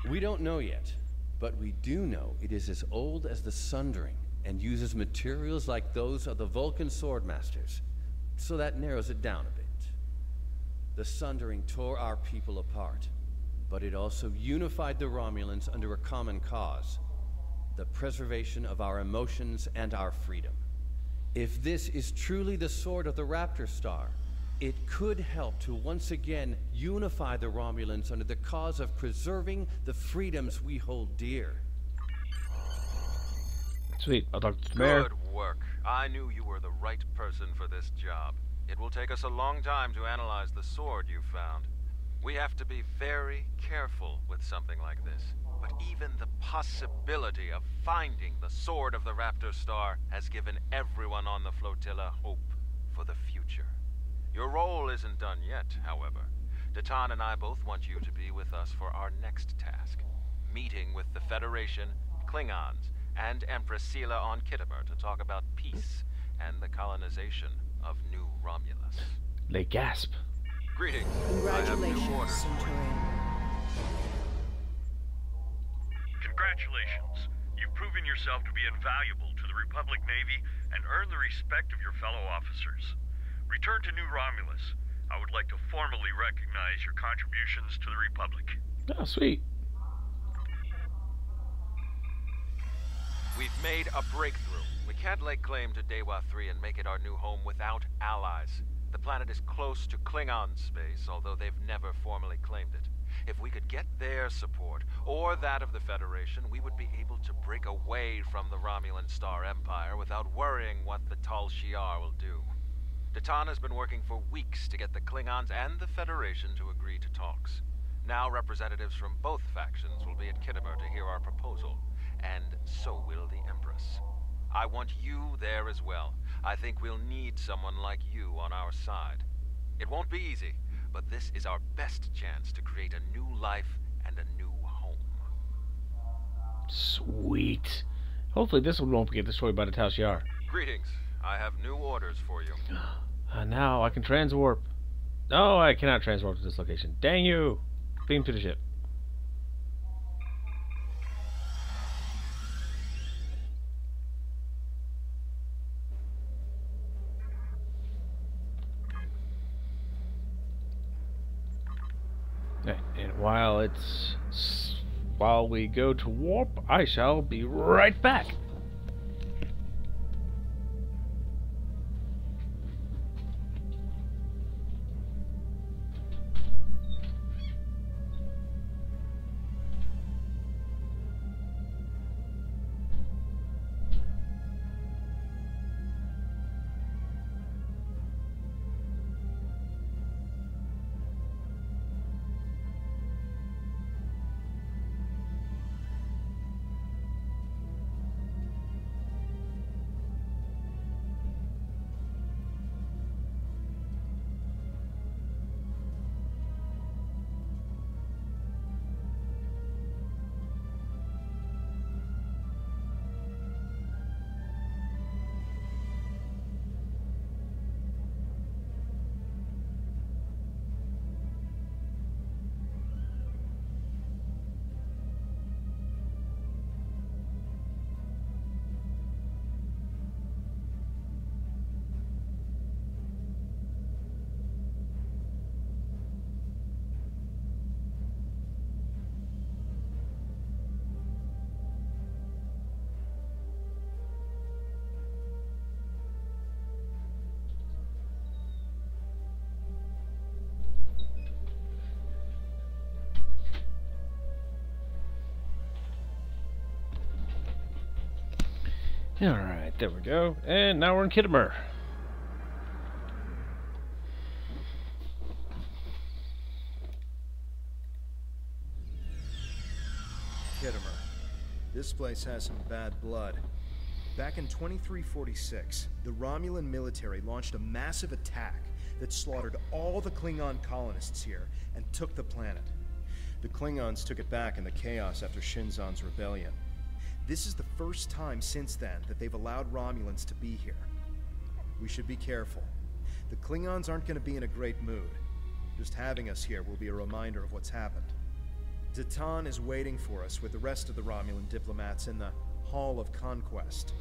We don't know yet, but we do know it is as old as the Sundering and uses materials like those of the Vulcan Swordmasters. So that narrows it down a bit. The Sundering tore our people apart, but it also unified the Romulans under a common cause: the preservation of our emotions and our freedom. If this is truly the sword of the Raptor Star, it could help to once again unify the Romulans under the cause of preserving the freedoms we hold dear. Sweet, I'll talk to the mayor. Good work. I knew you were the right person for this job. It will take us a long time to analyze the sword you found. We have to be very careful with something like this. But even the possibility of finding the sword of the Raptor Star has given everyone on the flotilla hope for the future. Your role isn't done yet, however. Datan and I both want you to be with us for our next task. Meeting with the Federation, Klingons, and Empress Sela on Kittimer to talk about peace and the colonization of New Romulus. They gasp. Greetings. Congratulations, Centurion. Congratulations. You've proven yourself to be invaluable to the Republic Navy and earned the respect of your fellow officers. Return to New Romulus. I would like to formally recognize your contributions to the Republic. Oh, sweet. We've made a breakthrough. We can't lay claim to Dewa 3 and make it our new home without allies. The planet is close to Klingon space, although they've never formally claimed it. If we could get their support, or that of the Federation, we would be able to break away from the Romulan Star Empire without worrying what the Tal Shiar will do. Datan has been working for weeks to get the Klingons and the Federation to agree to talks. Now representatives from both factions will be at Kittimer to hear our proposal, and so will the Empress. I want you there as well. I think we'll need someone like you on our side. It won't be easy, but this is our best chance to create a new life and a new home. Sweet. Hopefully this one won't get destroyed by the Tal Shiar. Greetings. I have new orders for you. Now I can transwarp. No, I cannot transwarp to this location. Dang you! Beam to the ship. And while we go to warp, I shall be right back. Alright, there we go. And now we're in Kittimer. Kittimer. This place has some bad blood. Back in 2346, the Romulan military launched a massive attack that slaughtered all the Klingon colonists here and took the planet. The Klingons took it back in the chaos after Shinzon's rebellion. This is the first time since then that they've allowed Romulans to be here. We should be careful. The Klingons aren't going to be in a great mood. Just having us here will be a reminder of what's happened. Datan is waiting for us with the rest of the Romulan diplomats in the Hall of Conquest.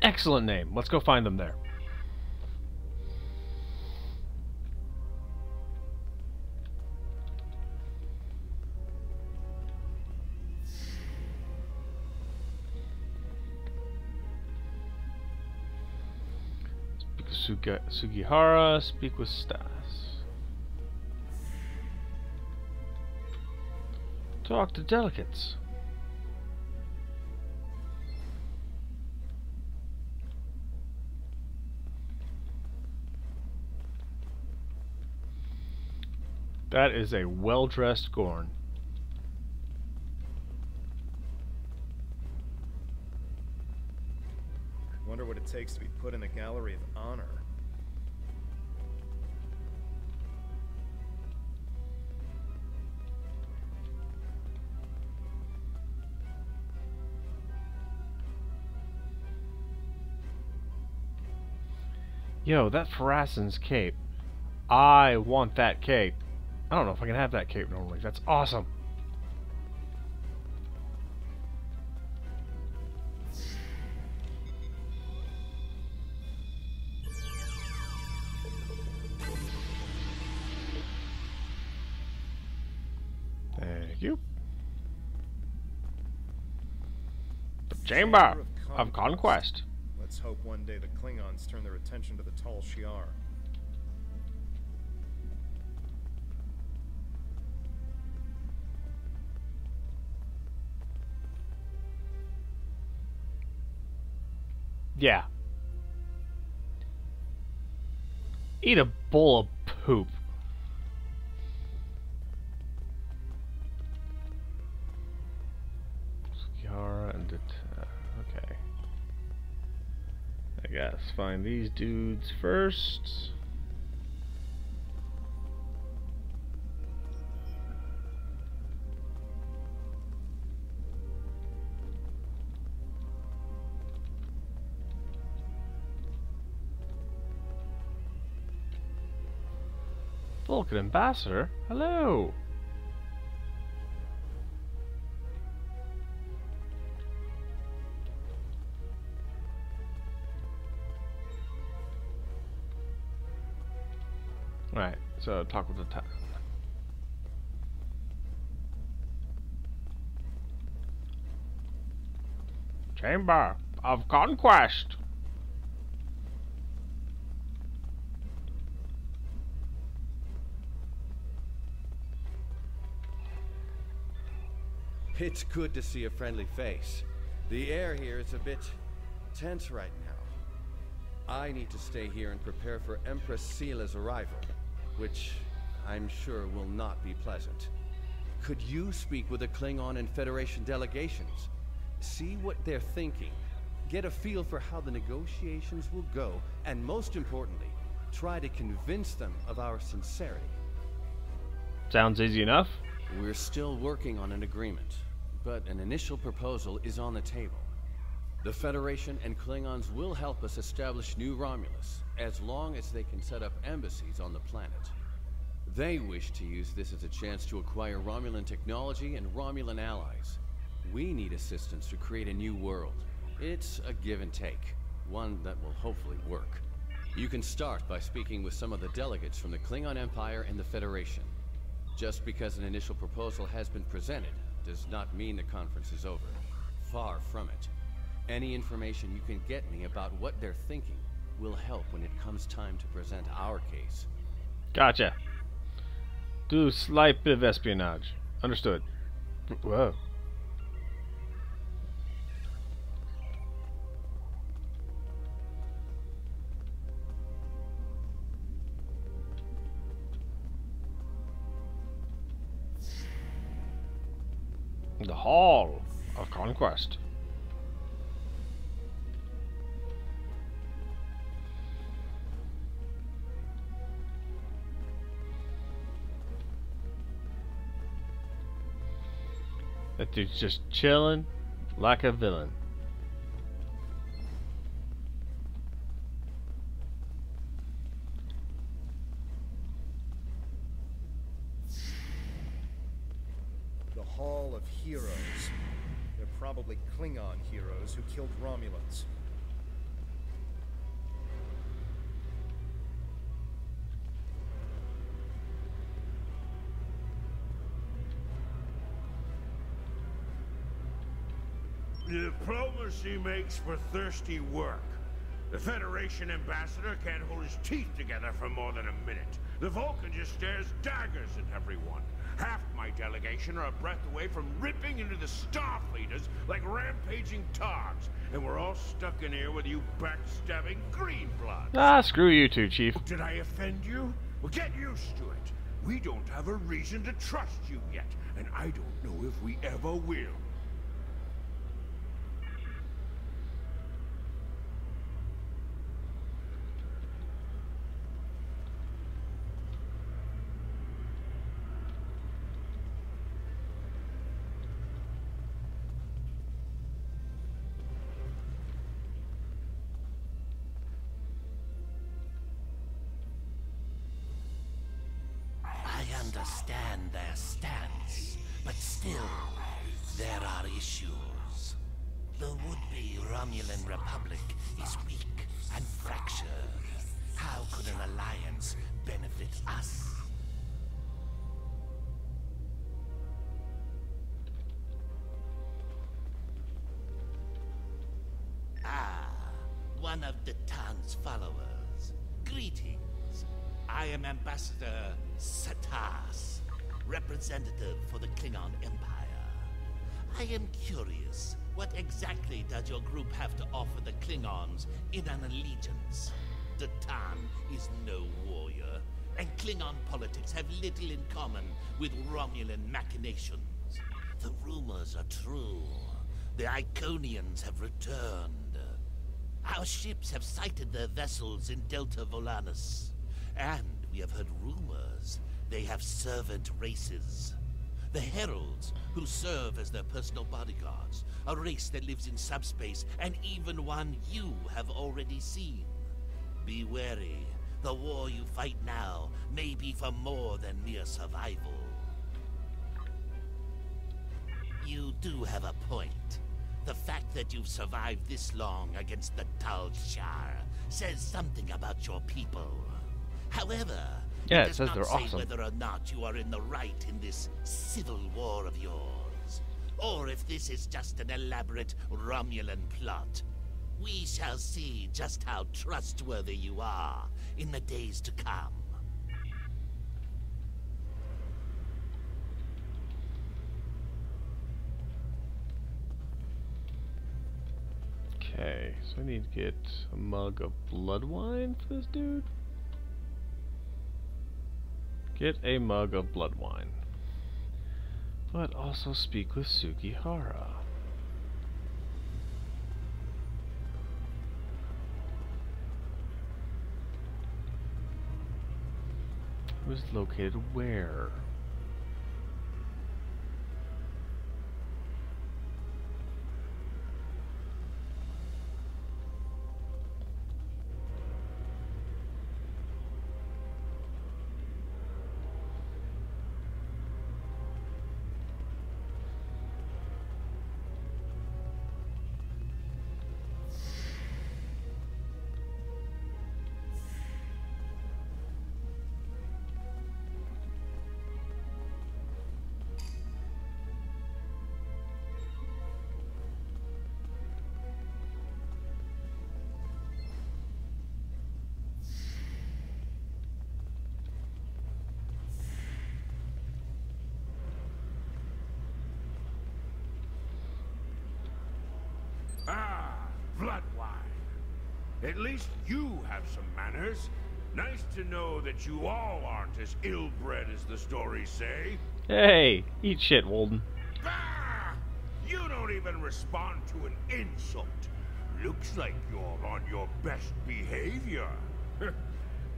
Excellent name. Let's go find them there. Sugihara. Speak with Stas. Talk to delegates. That is a well-dressed Gorn. Wonder what it takes to be put in a gallery of honor. Yo, that Pharason's cape. I want that cape. I don't know if I can have that cape normally. That's awesome. Thank you. The Chamber of Conquest. Let's hope one day the Klingons turn their attention to the Tal Shiar. Yeah. Eat a bowl of poop. Yara and okay. I guess find these dudes first. Vulcan Ambassador? Hello! Right, so talk with the Titan. Chamber of Conquest! It's good to see a friendly face. The air here is a bit tense right now. I need to stay here and prepare for Empress Seela's arrival, which I'm sure will not be pleasant. Could you speak with the Klingon and Federation delegations? See what they're thinking. Get a feel for how the negotiations will go, and most importantly, try to convince them of our sincerity. Sounds easy enough. We're still working on an agreement, but an initial proposal is on the table. The Federation and Klingons will help us establish New Romulus, as long as they can set up embassies on the planet. They wish to use this as a chance to acquire Romulan technology and Romulan allies. We need assistance to create a new world. It's a give and take, one that will hopefully work. You can start by speaking with some of the delegates from the Klingon Empire and the Federation. Just because an initial proposal has been presented does not mean the conference is over. Far from it. Any information you can get me about what they're thinking will help when it comes time to present our case. Gotcha. Do a slight bit of espionage. Understood. Whoa. The Hall of Conquest. That dude's just chilling like a villain. The Hall of Heroes. They're probably Klingon heroes who killed Romulans. Diplomacy makes for thirsty work. The Federation ambassador can't hold his teeth together for more than a minute. The Vulcan just stares daggers at everyone. Half my delegation are a breath away from ripping into the Starfleeters like rampaging togs. And we're all stuck in here with you backstabbing greenbloods. Ah, screw you two, Chief. Did I offend you? Well, get used to it. We don't have a reason to trust you yet, and I don't know if we ever will. I understand their stance, but still, there are issues. The would-be Romulan Republic is weak and fractured. How could an alliance benefit us? Ah, one of the Tan's followers. Greetings. I am Ambassador Satas, representative for the Klingon Empire. I am curious, what exactly does your group have to offer the Klingons in an allegiance? The Tan is no warrior, and Klingon politics have little in common with Romulan machinations. The rumors are true. The Iconians have returned. Our ships have sighted their vessels in Delta Volanus. And we have heard rumors they have servant races. The Heralds, who serve as their personal bodyguards, a race that lives in subspace, and even one you have already seen. Be wary. The war you fight now may be for more than mere survival. You do have a point. The fact that you've survived this long against the Tal Shiar says something about your people. However, yeah, it it says does they're not say awesome. whether or not you are in the right in this civil war of yours, or if this is just an elaborate Romulan plot. We shall see just how trustworthy you are in the days to come. Okay, so I need to get a mug of blood wine for this dude. Get a mug of blood wine. But also speak with Sugihara. Who's located where? Ah, blood wine. At least you have some manners. Nice to know that you all aren't as ill-bred as the stories say. Hey, eat shit, Walden. Ah! You don't even respond to an insult. Looks like you're on your best behavior.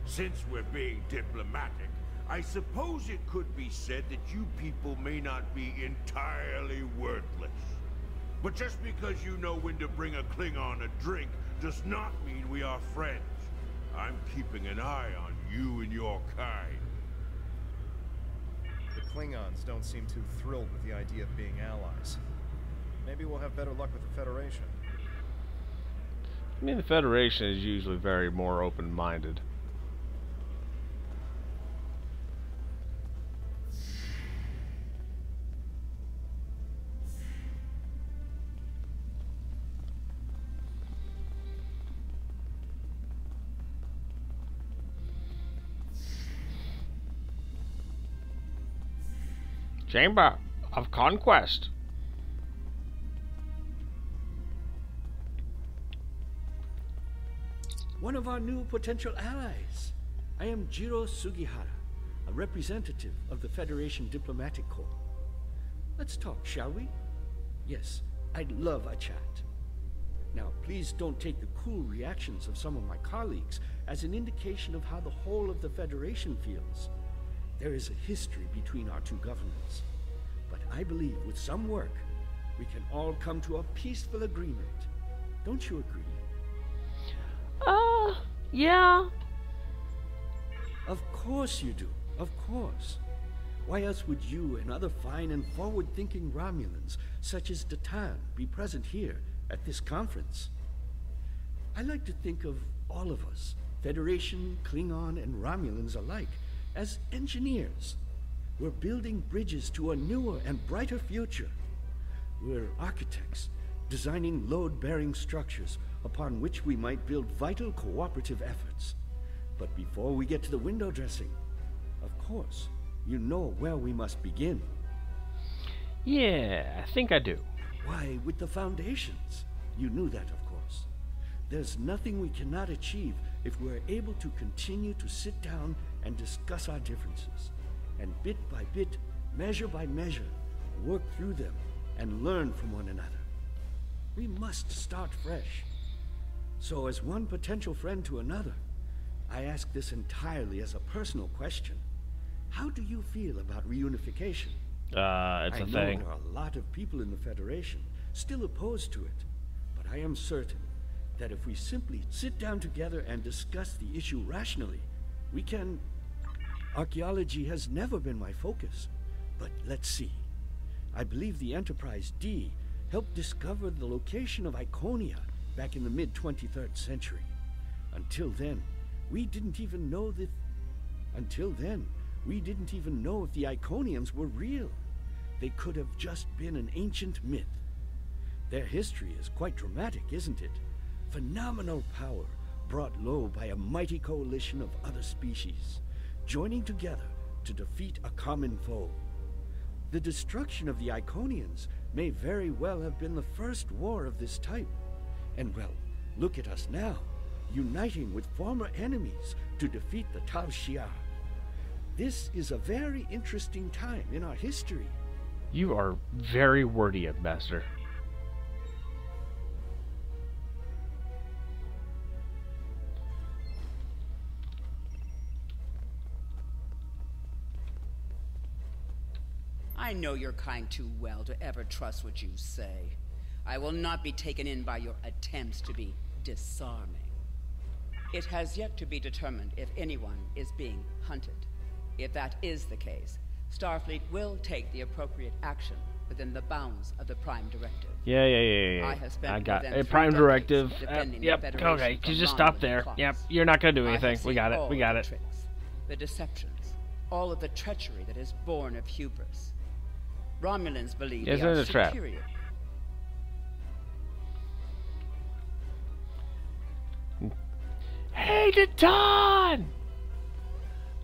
Since we're being diplomatic, I suppose it could be said that you people may not be entirely worthless. But just because you know when to bring a Klingon a drink does not mean we are friends. I'm keeping an eye on you and your kind. The Klingons don't seem too thrilled with the idea of being allies. Maybe we'll have better luck with the Federation. I mean, the Federation is usually very more open-minded. Chamber of Conquest. One of our new potential allies. I am Jiro Sugihara, a representative of the Federation Diplomatic Corps. Let's talk, shall we? Yes, I'd love a chat. Now, please don't take the cool reactions of some of my colleagues as an indication of how the whole of the Federation feels. There is a history between our two governments. But I believe with some work, we can all come to a peaceful agreement. Don't you agree? Yeah. Of course you do. Of course. Why else would you and other fine and forward-thinking Romulans, such as Datan, be present here at this conference? I like to think of all of us, Federation, Klingon, and Romulans alike, as engineers. We're building bridges to a newer and brighter future. We're architects, designing load-bearing structures upon which we might build vital cooperative efforts. But before we get to the window dressing, of course, you know where we must begin. Yeah, I think I do. Why, with the foundations. You knew that, of course. There's nothing we cannot achieve if we're able to continue to sit down and discuss our differences, and bit by bit, measure by measure, work through them and learn from one another. We must start fresh. So as one potential friend to another, I ask this entirely as a personal question. How do you feel about reunification? It's a thing. I know there are a lot of people in the Federation still opposed to it, but I am certain that if we simply sit down together and discuss the issue rationally, we can... Archaeology has never been my focus, but let's see. I believe the Enterprise D helped discover the location of Iconia back in the mid-23rd century. Until then, we didn't even know if the Iconians were real. They could have just been an ancient myth. Their history is quite dramatic, isn't it? Phenomenal power brought low by a mighty coalition of other species, joining together to defeat a common foe. The destruction of the Iconians may very well have been the first war of this type. And well, look at us now, uniting with former enemies to defeat the Tal Shiar. This is a very interesting time in our history. You are very wordy, Ambassador. I know your kind too well to ever trust what you say. I will not be taken in by your attempts to be disarming. It has yet to be determined if anyone is being hunted. If that is the case, Starfleet will take the appropriate action within the bounds of the Prime Directive. Yeah. I have spent I got with a them Prime 3 Directive. decades defending the Yep. Federation Okay. from You just stop Romulan there. plots. Yep. You're not gonna do I have anything. We seen got it. all We got the it. tricks, the deceptions, all of the treachery that is born of hubris. Romulans believe Yes, they are there's a trap. superior. Hey, Datan!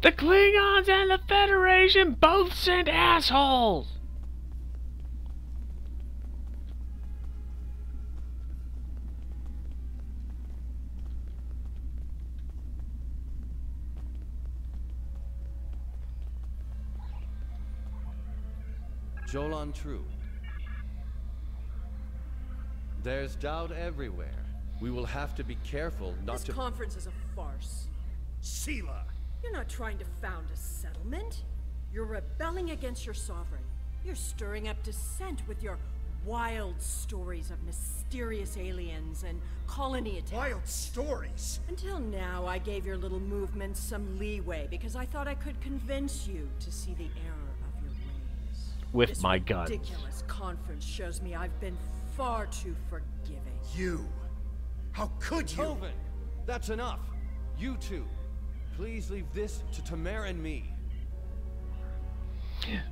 The Klingons and the Federation both sent assholes! Jolan True. There's doubt everywhere. We will have to be careful not to... This conference is a farce. Sela! You're not trying to found a settlement. You're rebelling against your sovereign. You're stirring up dissent with your wild stories of mysterious aliens and colony attacks. Wild stories? Until now, I gave your little movement some leeway because I thought I could convince you to see the error of your ways. With my gun. This ridiculous conference shows me I've been far too forgiving. You? How could you? Tovin, that's enough. You two, please leave this to Tamer and me.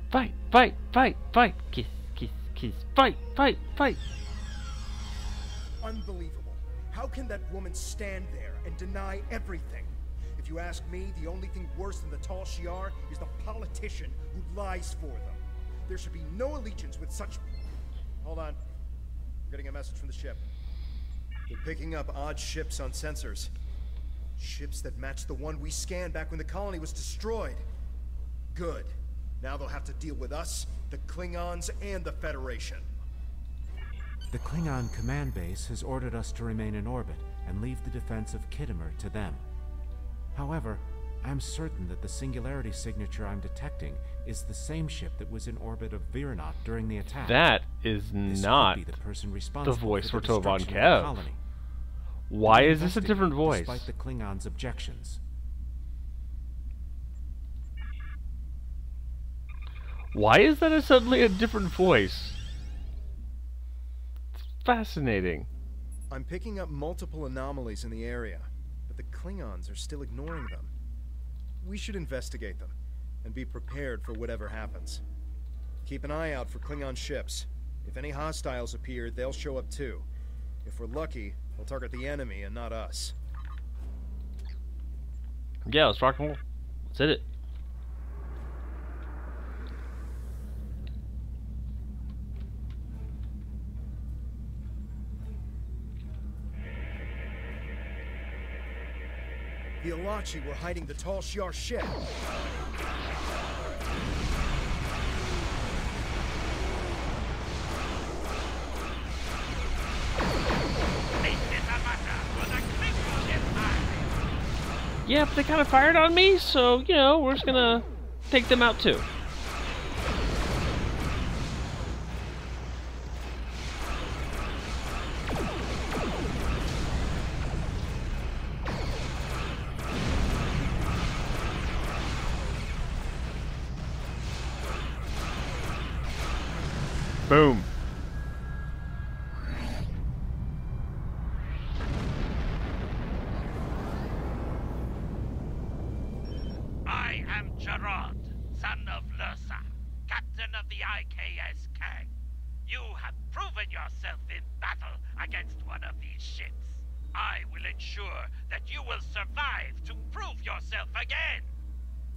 Fight, fight, fight, fight. Kiss, kiss, kiss. Fight, fight, fight. Unbelievable. How can that woman stand there and deny everything? If you ask me, the only thing worse than the Tal Shiar is the politician who lies for them. There should be no allegiance with such... Hold on. I'm getting a message from the ship. They're picking up odd ships on sensors. Ships that match the one we scanned back when the colony was destroyed. Good. Now they'll have to deal with us, the Klingons, and the Federation. The Klingon command base has ordered us to remain in orbit and leave the defense of Kittimer to them. However, I'm certain that the singularity signature I'm detecting is the same ship that was in orbit of Virenot during the attack. That is not the person the responsible voice for for the Tovan destruction of the Kev. colony. Why We'll is this a different voice? Despite the Klingons' objections. Why is that suddenly a different voice? It's fascinating. I'm picking up multiple anomalies in the area, but the Klingons are still ignoring them. We should investigate them, and be prepared for whatever happens. Keep an eye out for Klingon ships. If any hostiles appear, they'll show up too. If we're lucky, they'll target the enemy and not us. Yeah, let's rock and roll. Let's hit it. The Alachi were hiding the Tal Shiar ship. Yeah, but they kind of fired on me, so, you know, we're just gonna take them out too. Boom. I am Gerard, son of Lursa, captain of the IKS Kang. You have proven yourself in battle against one of these ships. I will ensure that you will survive to prove yourself again.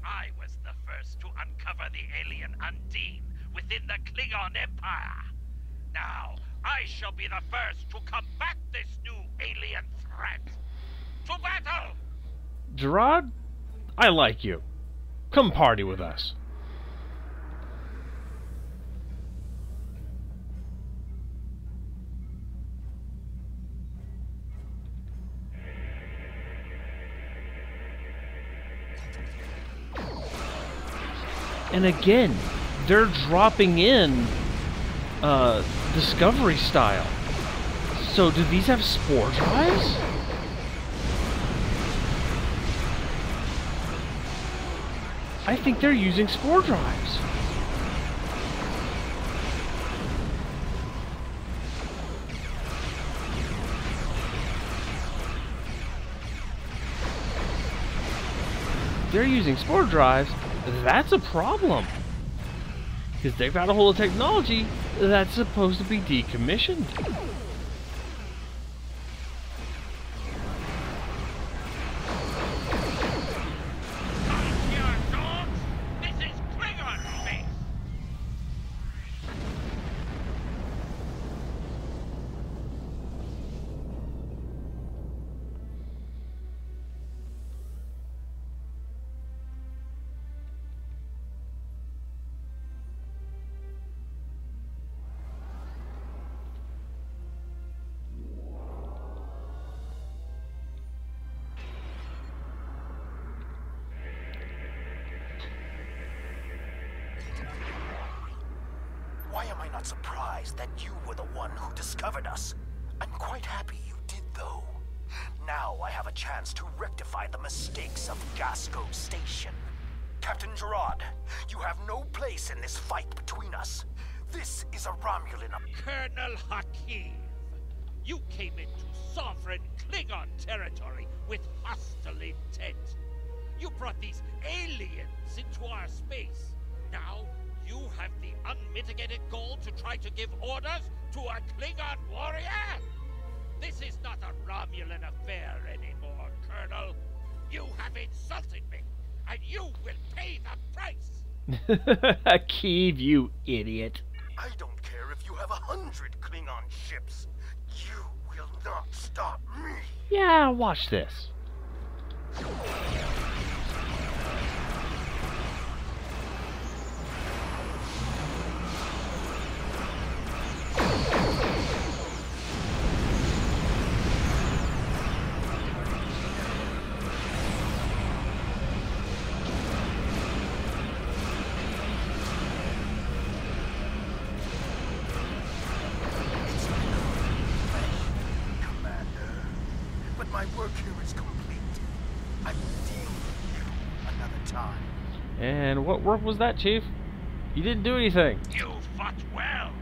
I was the first to uncover the alien Undine within the Klingon Empire. Now, I shall be the first to combat this new alien threat. To battle! Gerard, I like you. Come party with us. And again, they're dropping in Discovery style. So do these have spore drives? I think they're using spore drives. They're using spore drives. That's a problem. Because they've got a whole technology that's supposed to be decommissioned. Why am I not surprised that you were the one who discovered us? I'm quite happy you did, though. Now I have a chance to rectify the mistakes of Gasco Station. Captain Gerard, you have no place in this fight between us. This is a Romulan... Colonel Hakim, you came into sovereign Klingon territory with hostile intent. You brought these aliens into our space. Now, you have the unmitigated goal to try to give orders to a Klingon warrior? This is not a Romulan affair anymore, Colonel. You have insulted me, and you will pay the price. Keeve, you idiot. I don't care if you have 100 Klingon ships. You will not stop me. Yeah, watch this. And what work was that, Chief? You didn't do anything. You fought well.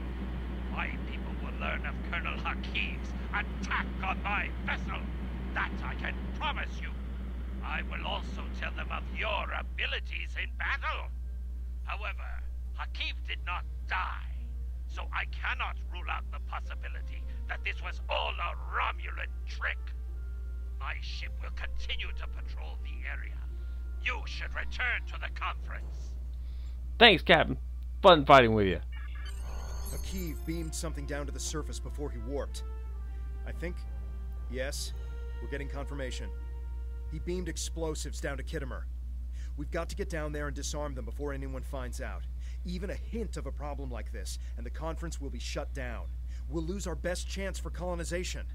My people will learn of Colonel Hakiv's attack on my vessel. That I can promise you. I will also tell them of your abilities in battle. However, Hakiv did not die, so I cannot rule out the possibility that this was all a Romulan trick. My ship will continue to patrol the area. You should return to the conference. Thanks, Captain. Fun fighting with you. Hakiv beamed something down to the surface before he warped. I think... yes, we're getting confirmation. He beamed explosives down to Khitomer. We've got to get down there and disarm them before anyone finds out. Even a hint of a problem like this, and the conference will be shut down. We'll lose our best chance for colonization.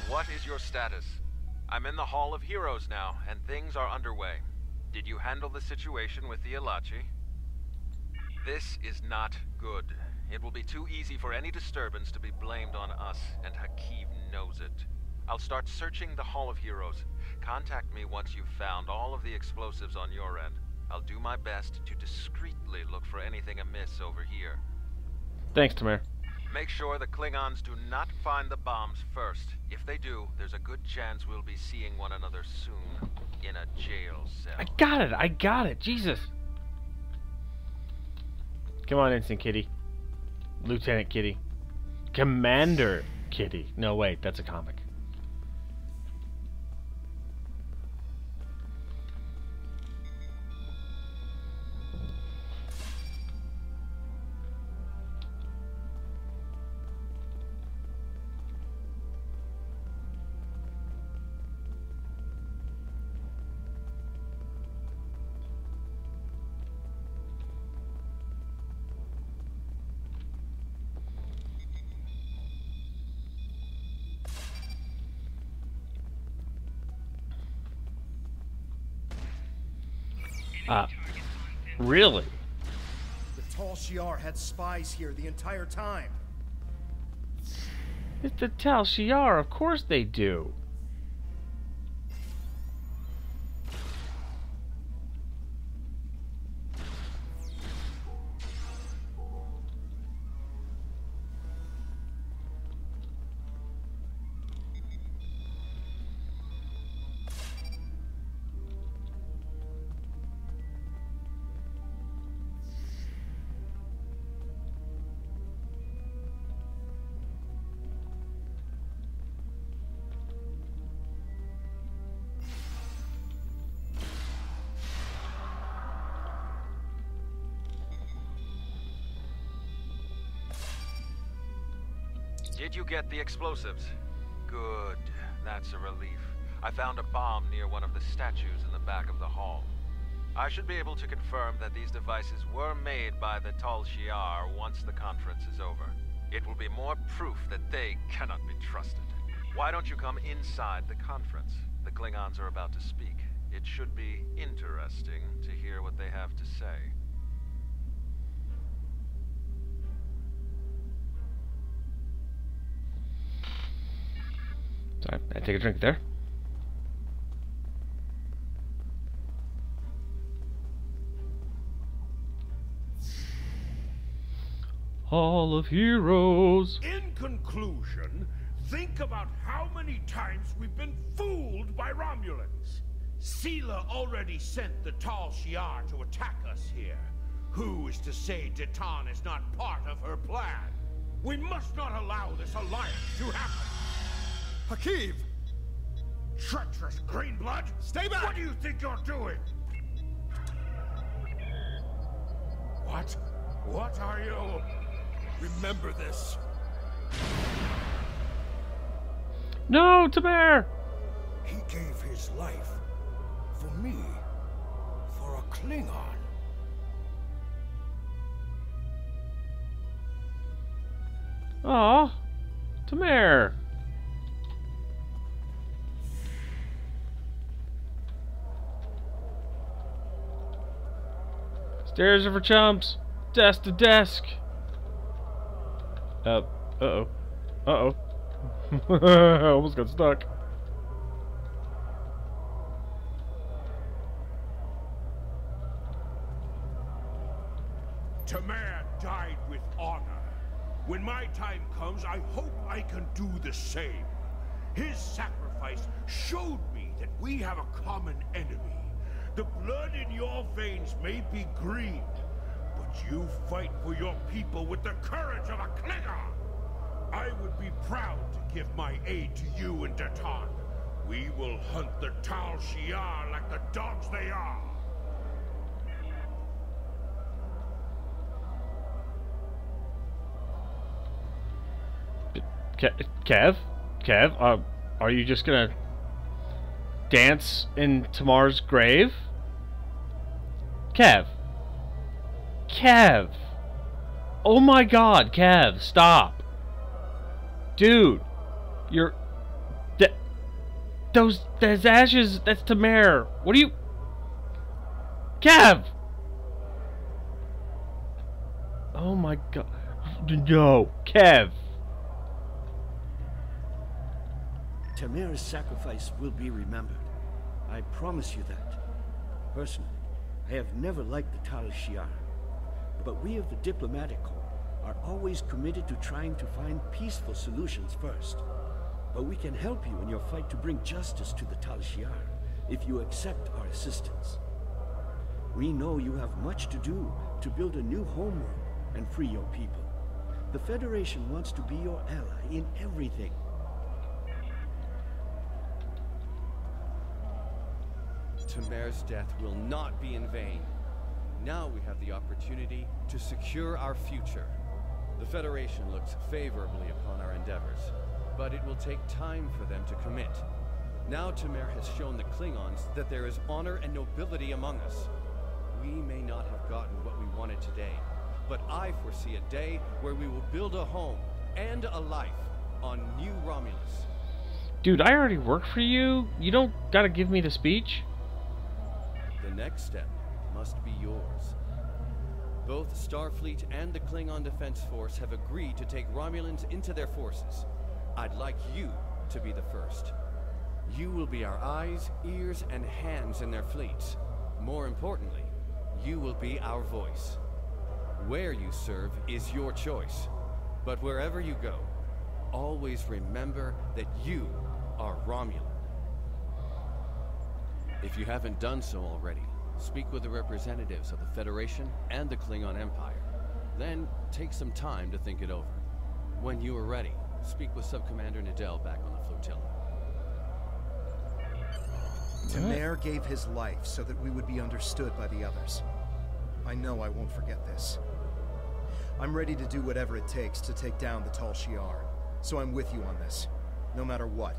What is your status? I'm in the Hall of Heroes now, and things are underway. Did you handle the situation with the Ilachi? This is not good. It will be too easy for any disturbance to be blamed on us, and Hakiv knows it. I'll start searching the Hall of Heroes. Contact me once you've found all of the explosives on your end. I'll do my best to discreetly look for anything amiss over here. Thanks, Tamir. Make sure the Klingons do not find the bombs first. If they do, there's a good chance we'll be seeing one another soon in a jail cell. I got it. Jesus. Come on, Ensign Kitty. Lieutenant Kitty. Commander Kitty. No, wait, that's a comic. Really? The Tal Shiar had spies here the entire time. It's the Tal Shiar, of course they do. Did you get the explosives? Good. That's a relief. I found a bomb near one of the statues in the back of the hall. I should be able to confirm that these devices were made by the Tal Shiar once the conference is over. It will be more proof that they cannot be trusted. Why don't you come inside the conference? The Klingons are about to speak. It should be interesting to hear what they have to say. Sorry, I take a drink there. Hall of Heroes. In conclusion, think about how many times we've been fooled by Romulans. Sela already sent the Tal Shiar to attack us here. Who is to say Detan is not part of her plan? We must not allow this alliance to happen. Hakiv! treacherous green blood! Stay back! What do you think you're doing? What? What are you? Remember this. No, Tamer! He gave his life for me, for a Klingon. Aw, Tamer. Stairs are for chumps. Desk to desk. Uh-oh. Uh-oh. I almost got stuck. Tamer died with honor. When my time comes, I hope I can do the same. His sacrifice showed me that we have a common enemy. The blood in your veins may be green, but you fight for your people with the courage of a Klingon. I would be proud to give my aid to you and Datan. We will hunt the Tal Shiar like the dogs they are. Kev, are you just gonna dance in Tamar's grave? Kev. Oh my God, Kev, stop. Dude, those ashes, that's Tamer. What are you... Kev! Oh my God. No, Kev. Tamer's sacrifice will be remembered. I promise you that. Personally, I have never liked the Tal Shiar, but we of the Diplomatic Corps are always committed to trying to find peaceful solutions first. But we can help you in your fight to bring justice to the Tal Shiar if you accept our assistance. We know you have much to do to build a new homeworld and free your people. The Federation wants to be your ally in everything. Tamer's death will not be in vain. Now we have the opportunity to secure our future. The Federation looks favorably upon our endeavors, but it will take time for them to commit. Now Tamer has shown the Klingons that there is honor and nobility among us. We may not have gotten what we wanted today, but I foresee a day where we will build a home and a life on New Romulus. Dude, I already work for you. You don't gotta give me the speech. The next step must be yours. Both Starfleet and the Klingon Defense Force have agreed to take Romulans into their forces. I'd like you to be the first. You will be our eyes, ears, and hands in their fleets. More importantly, you will be our voice. Where you serve is your choice. But wherever you go, always remember that you are Romulan. If you haven't done so already, speak with the representatives of the Federation and the Klingon Empire. Then, take some time to think it over. When you are ready, speak with Subcommander Nadell back on the flotilla. Tamer gave his life so that we would be understood by the others. I know I won't forget this. I'm ready to do whatever it takes to take down the Tal Shiar, so I'm with you on this, no matter what.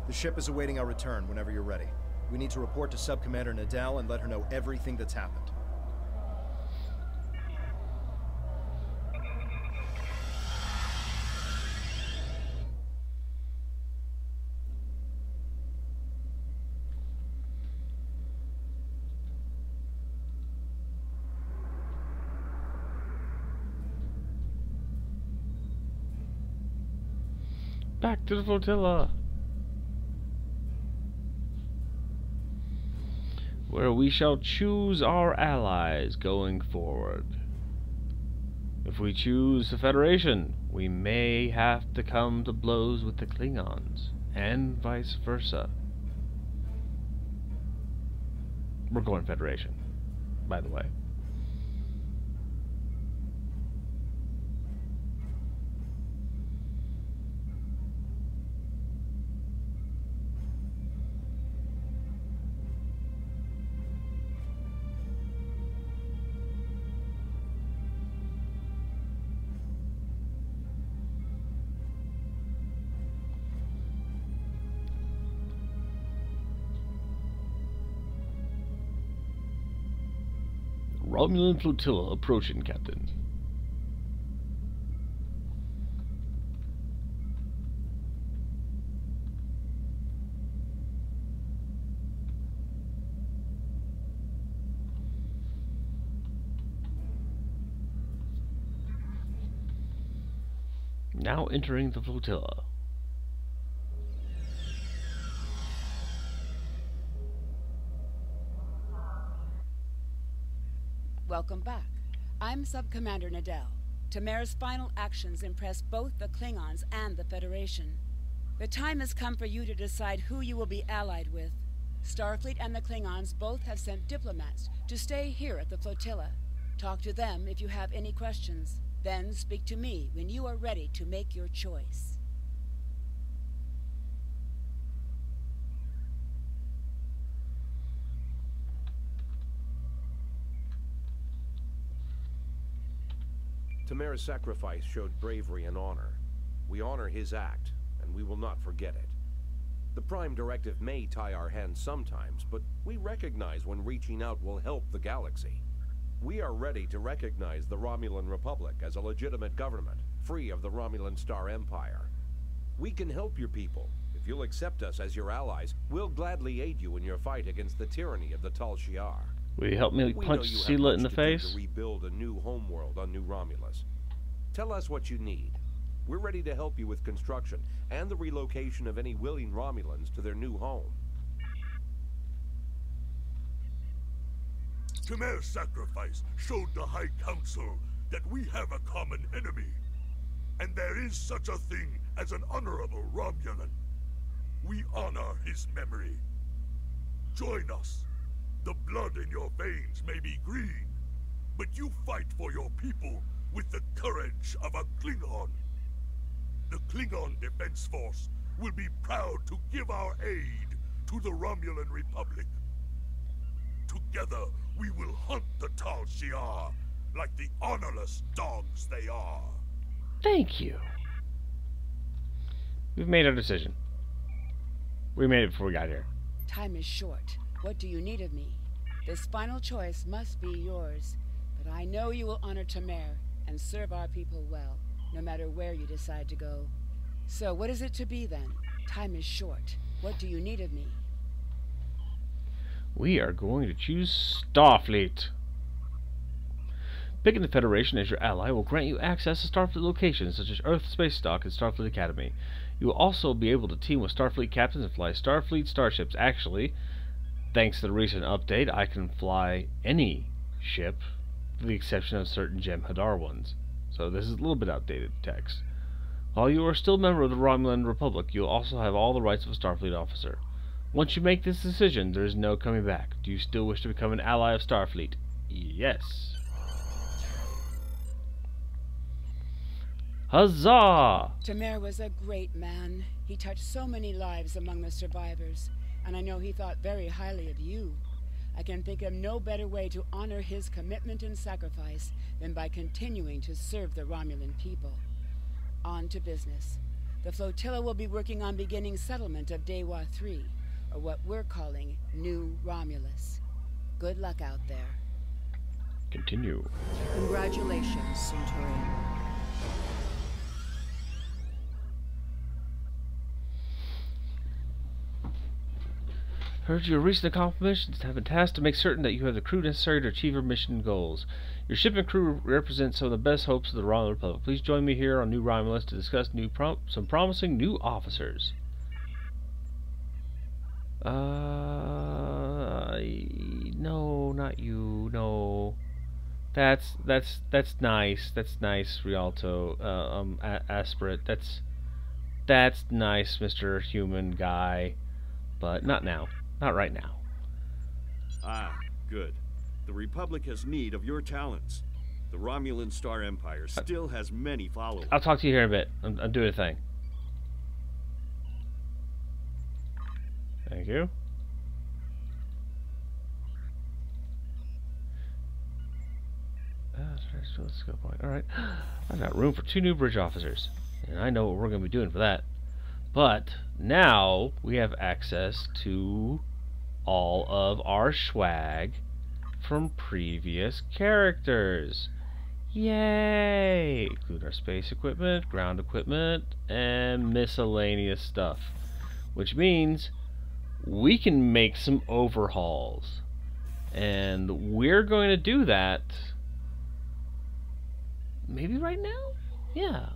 The ship is awaiting our return whenever you're ready. We need to report to Subcommander Nadell and let her know everything that's happened. Back to the flotilla, where we shall choose our allies going forward. If we choose the Federation, we may have to come to blows with the Klingons, and vice versa. We're going Federation, by the way. Romulan flotilla approaching, Captain. Now entering the flotilla. Welcome back. I'm Sub-Commander Nadell. Tamara's final actions impressed both the Klingons and the Federation. The time has come for you to decide who you will be allied with. Starfleet and the Klingons both have sent diplomats to stay here at the flotilla. Talk to them if you have any questions. Then speak to me when you are ready to make your choice. Tamara's sacrifice showed bravery and honor. We honor his act, and we will not forget it. The Prime Directive may tie our hands sometimes, but we recognize when reaching out will help the galaxy. We are ready to recognize the Romulan Republic as a legitimate government, free of the Romulan Star Empire. We can help your people. If you'll accept us as your allies, we'll gladly aid you in your fight against the tyranny of the Tal Shiar. Will you help me punch Sela in the face? To rebuild a new homeworld on New Romulus. Tell us what you need. We're ready to help you with construction and the relocation of any willing Romulans to their new home. Tamara's sacrifice showed the High Council that we have a common enemy. And there is such a thing as an honorable Romulan. We honor his memory. Join us. The blood in your veins may be green, but you fight for your people with the courage of a Klingon. The Klingon Defense Force will be proud to give our aid to the Romulan Republic. Together, we will hunt the Tal Shiar like the honorless dogs they are. Thank you. We've made our decision. We made it before we got here. Time is short. What do you need of me? This final choice must be yours, but I know you will honor Tamara and serve our people well, no matter where you decide to go. So what is it to be then? Time is short. What do you need of me? We are going to choose Starfleet. Picking the Federation as your ally will grant you access to Starfleet locations such as Earth Space Dock and Starfleet Academy. You will also be able to team with Starfleet captains and fly Starfleet starships. Actually, thanks to the recent update, I can fly any ship, with the exception of certain Jem'Hadar ones. So this is a little bit outdated text. While you are still a member of the Romulan Republic, you will also have all the rights of a Starfleet officer. Once you make this decision, there is no coming back. Do you still wish to become an ally of Starfleet? Yes. Huzzah! Tamara was a great man. He touched so many lives among the survivors, and I know he thought very highly of you. I can think of no better way to honor his commitment and sacrifice than by continuing to serve the Romulan people. On to business. The flotilla will be working on beginning settlement of Dewa 3, or what we're calling New Romulus. Good luck out there. Continue. Congratulations, Centurion. Heard your recent accomplishments have been tasked to make certain that you have the crew necessary to achieve your mission goals. Your ship and crew represent some of the best hopes of the Romulan Republic. Please join me here on New Romulus to discuss some promising new officers. No, not you. No, that's nice. That's nice, Rialto. Aspirate. That's nice, Mr. Human Guy, but not now. Not right now. Ah, good. The Republic has need of your talents. The Romulan Star Empire still has many followers. I'll talk to you here in a bit. I'm doing a thing. Thank you. Let's go point. Alright. I've got room for 2 new bridge officers. And I know what we're going to be doing for that. But now we have access to all of our swag from previous characters. Yay! Include our space equipment, ground equipment, and miscellaneous stuff. Which means we can make some overhauls. And we're going to do that maybe right now? Yeah,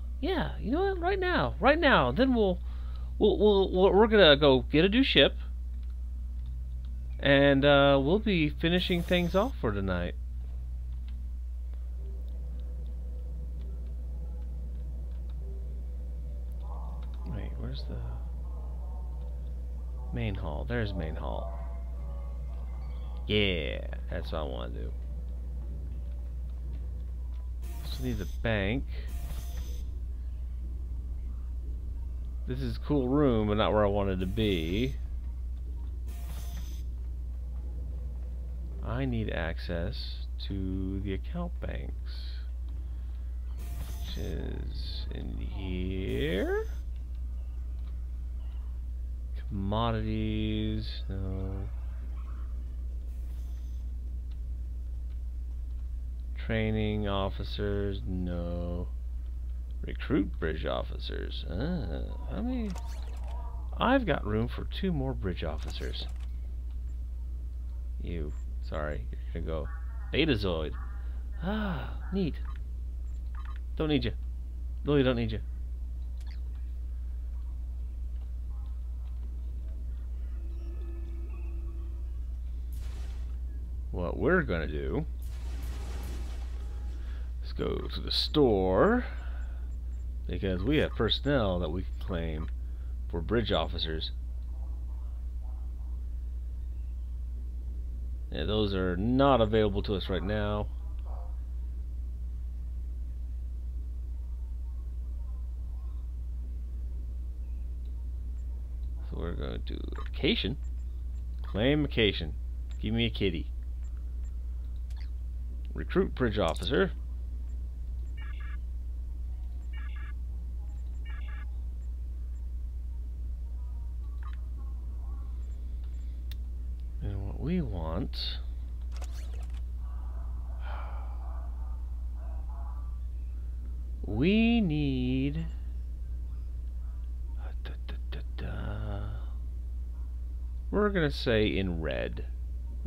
you know what? Right now. Then we're gonna go get a new ship. And we'll be finishing things off for tonight. Wait, where's the main hall? There's main hall. Yeah, that's what I want to do. So need the bank. This is a cool room, but not where I wanted to be. I need access to the account banks, which is in here. Commodities, no. Training officers, no. Recruit bridge officers. I mean, I've got room for 2 more bridge officers. You. Sorry, you're gonna go Betazoid. Ah, neat. Don't need you. Really don't need you. What we're gonna do is go to the store, because we have personnel that we can claim for bridge officers. Yeah, those are not available to us right now. So we're going to do vacation. Claim vacation. Give me a kitty. Recruit bridge officer. And what we want, we need we're gonna say in red.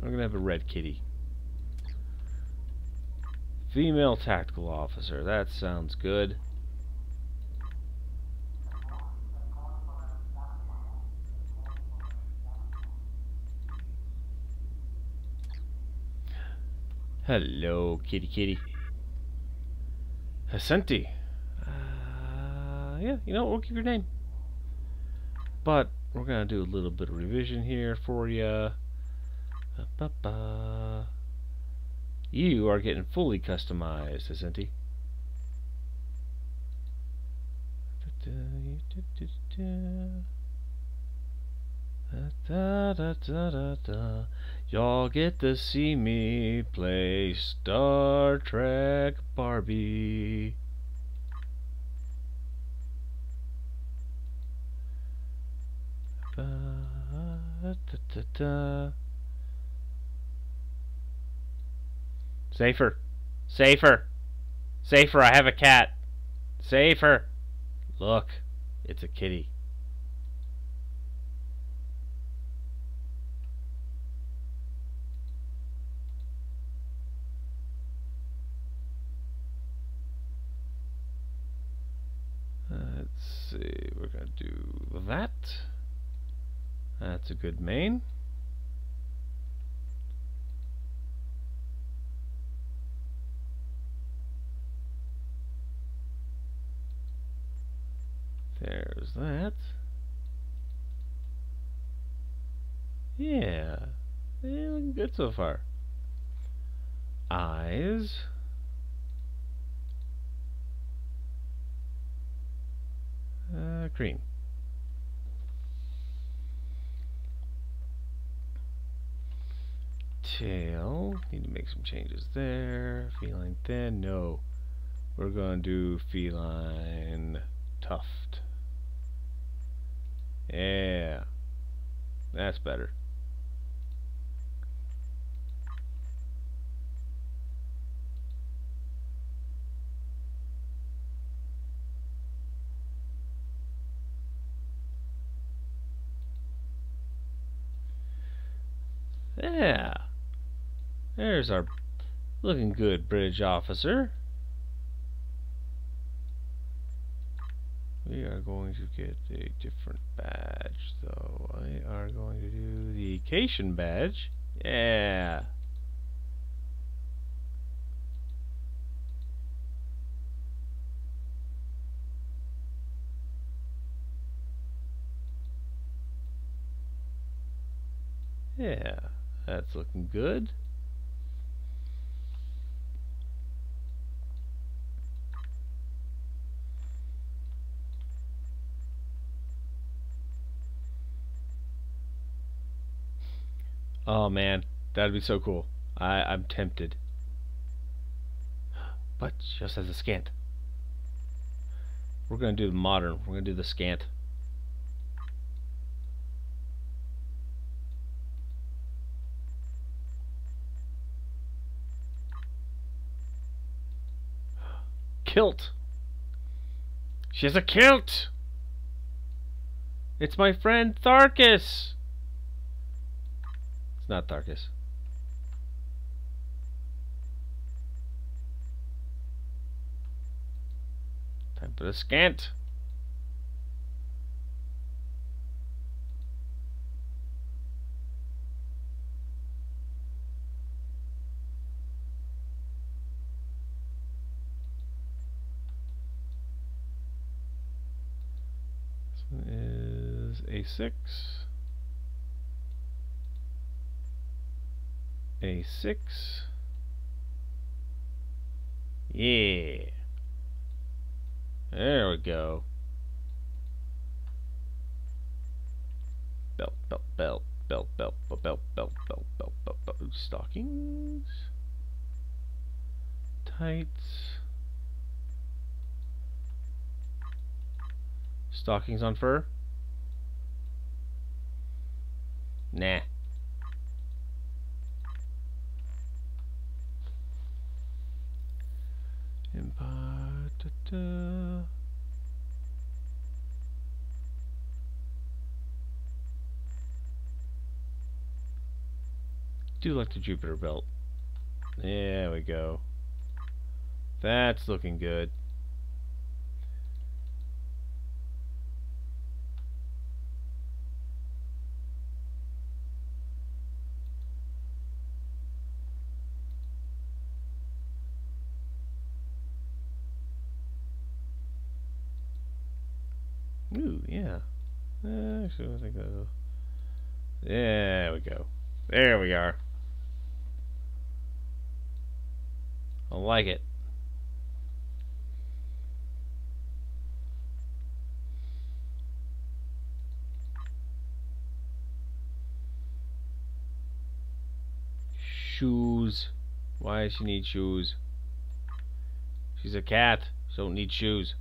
We're gonna have a red kitty. Female tactical officer. That sounds good. Hello, kitty kitty. Hasenti. Yeah, you know what? We'll keep your name. But we're gonna do a little bit of revision here for you. You are getting fully customized, Hasenti. Y'all get to see me play Star Trek Barbie. Safer. Safer. Safer, I have a cat. Safer. Look, it's a kitty. Let's see, we're going to do that. That's a good main. There's that. Yeah, looking good so far. Eyes. Green. Tail. Need to make some changes there. Feline thin. No. We're going to do feline tuft. Yeah. That's better. Yeah. There's our looking good bridge officer. We are going to get a different badge, though. We are going to do the Cation badge. Yeah. Yeah, that's looking good. Oh man, that'd be so cool. I'm tempted. But just as a scant. We're gonna do the modern. We're gonna do the scant. Kilt. She has a kilt. It's my friend Tharkus. It's not Tharkus. Time for the scant. This one is A6. A6. Yeah. There we go. Belt, belt, belt, belt, belt, belt, belt, belt, belt, belt, belt, belt. Stockings. Tights. Stockings on fur? Nah. Do like the Jupiter belt. There we go. That's looking good. Ooh, yeah. Actually, I think that'll... There we go. There we are. I like it. Shoes. Why does she need shoes? She's a cat. She don't need shoes.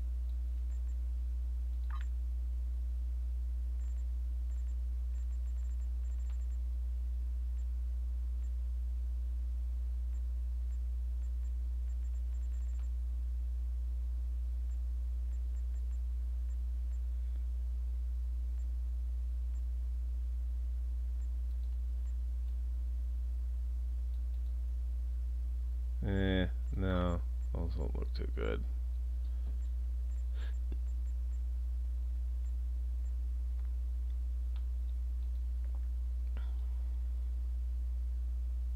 No. Those don't look too good.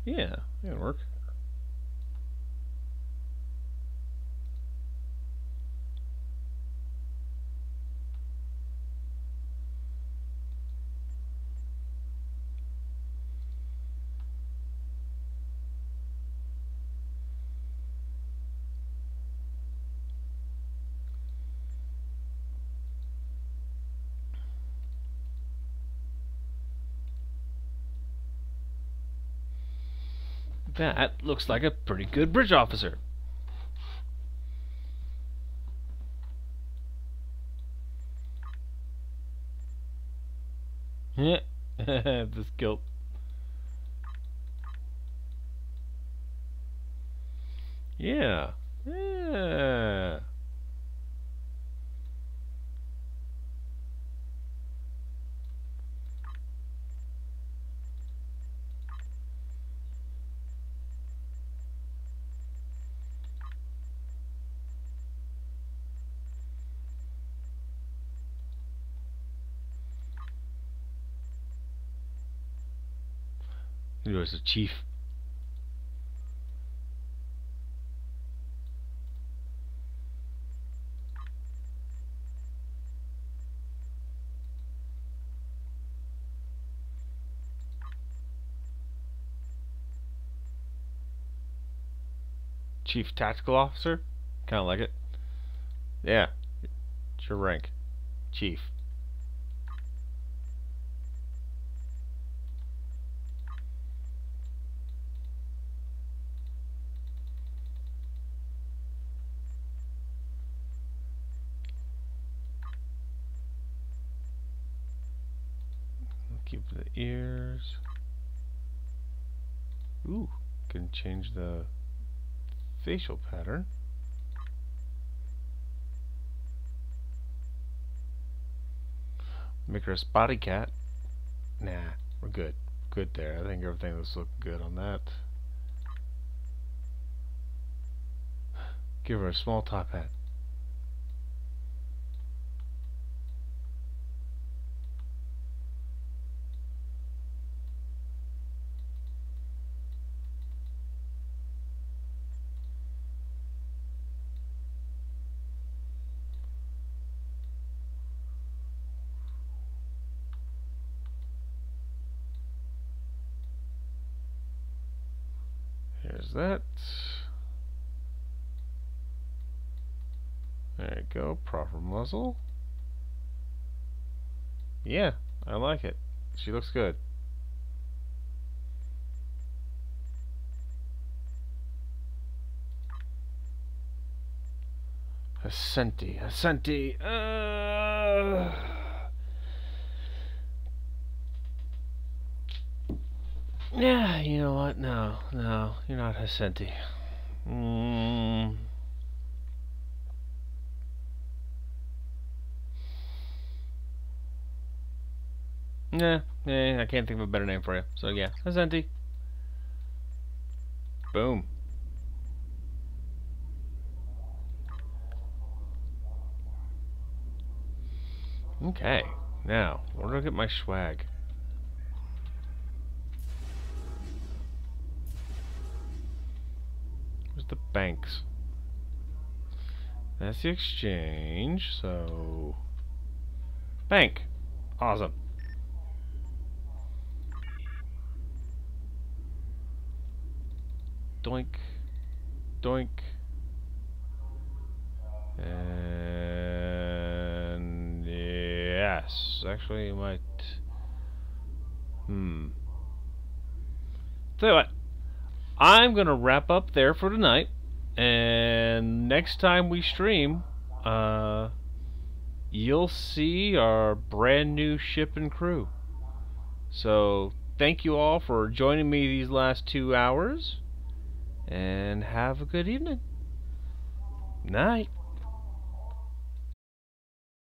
Yeah, that'll work. That looks like a pretty good bridge officer. Yeah, this kilt. Yeah. Yeah. He was the chief. Chief Tactical Officer? Kinda like it. Yeah. It's your rank. Chief. Keep the ears. Ooh, can change the facial pattern. Make her a spotty cat. Nah, we're good. Good there. I think everything looks looking good on that. Give her a small top hat. Here's that. There you go, proper muzzle. Yeah, I like it. She looks good. Ascenti. Yeah, you know what? No, you're not Ascenti. Nah, I can't think of a better name for you. So yeah, Ascenti. Boom. Okay, now, where do I get my swag? Where's the banks? That's the exchange, so... Bank! Awesome. Doink. Doink. And... yes. Actually, you might... Tell you what. I'm gonna wrap up there for tonight. And next time we stream, you'll see our brand new ship and crew. So, thank you all for joining me these last 2 hours. And have a good evening. Night.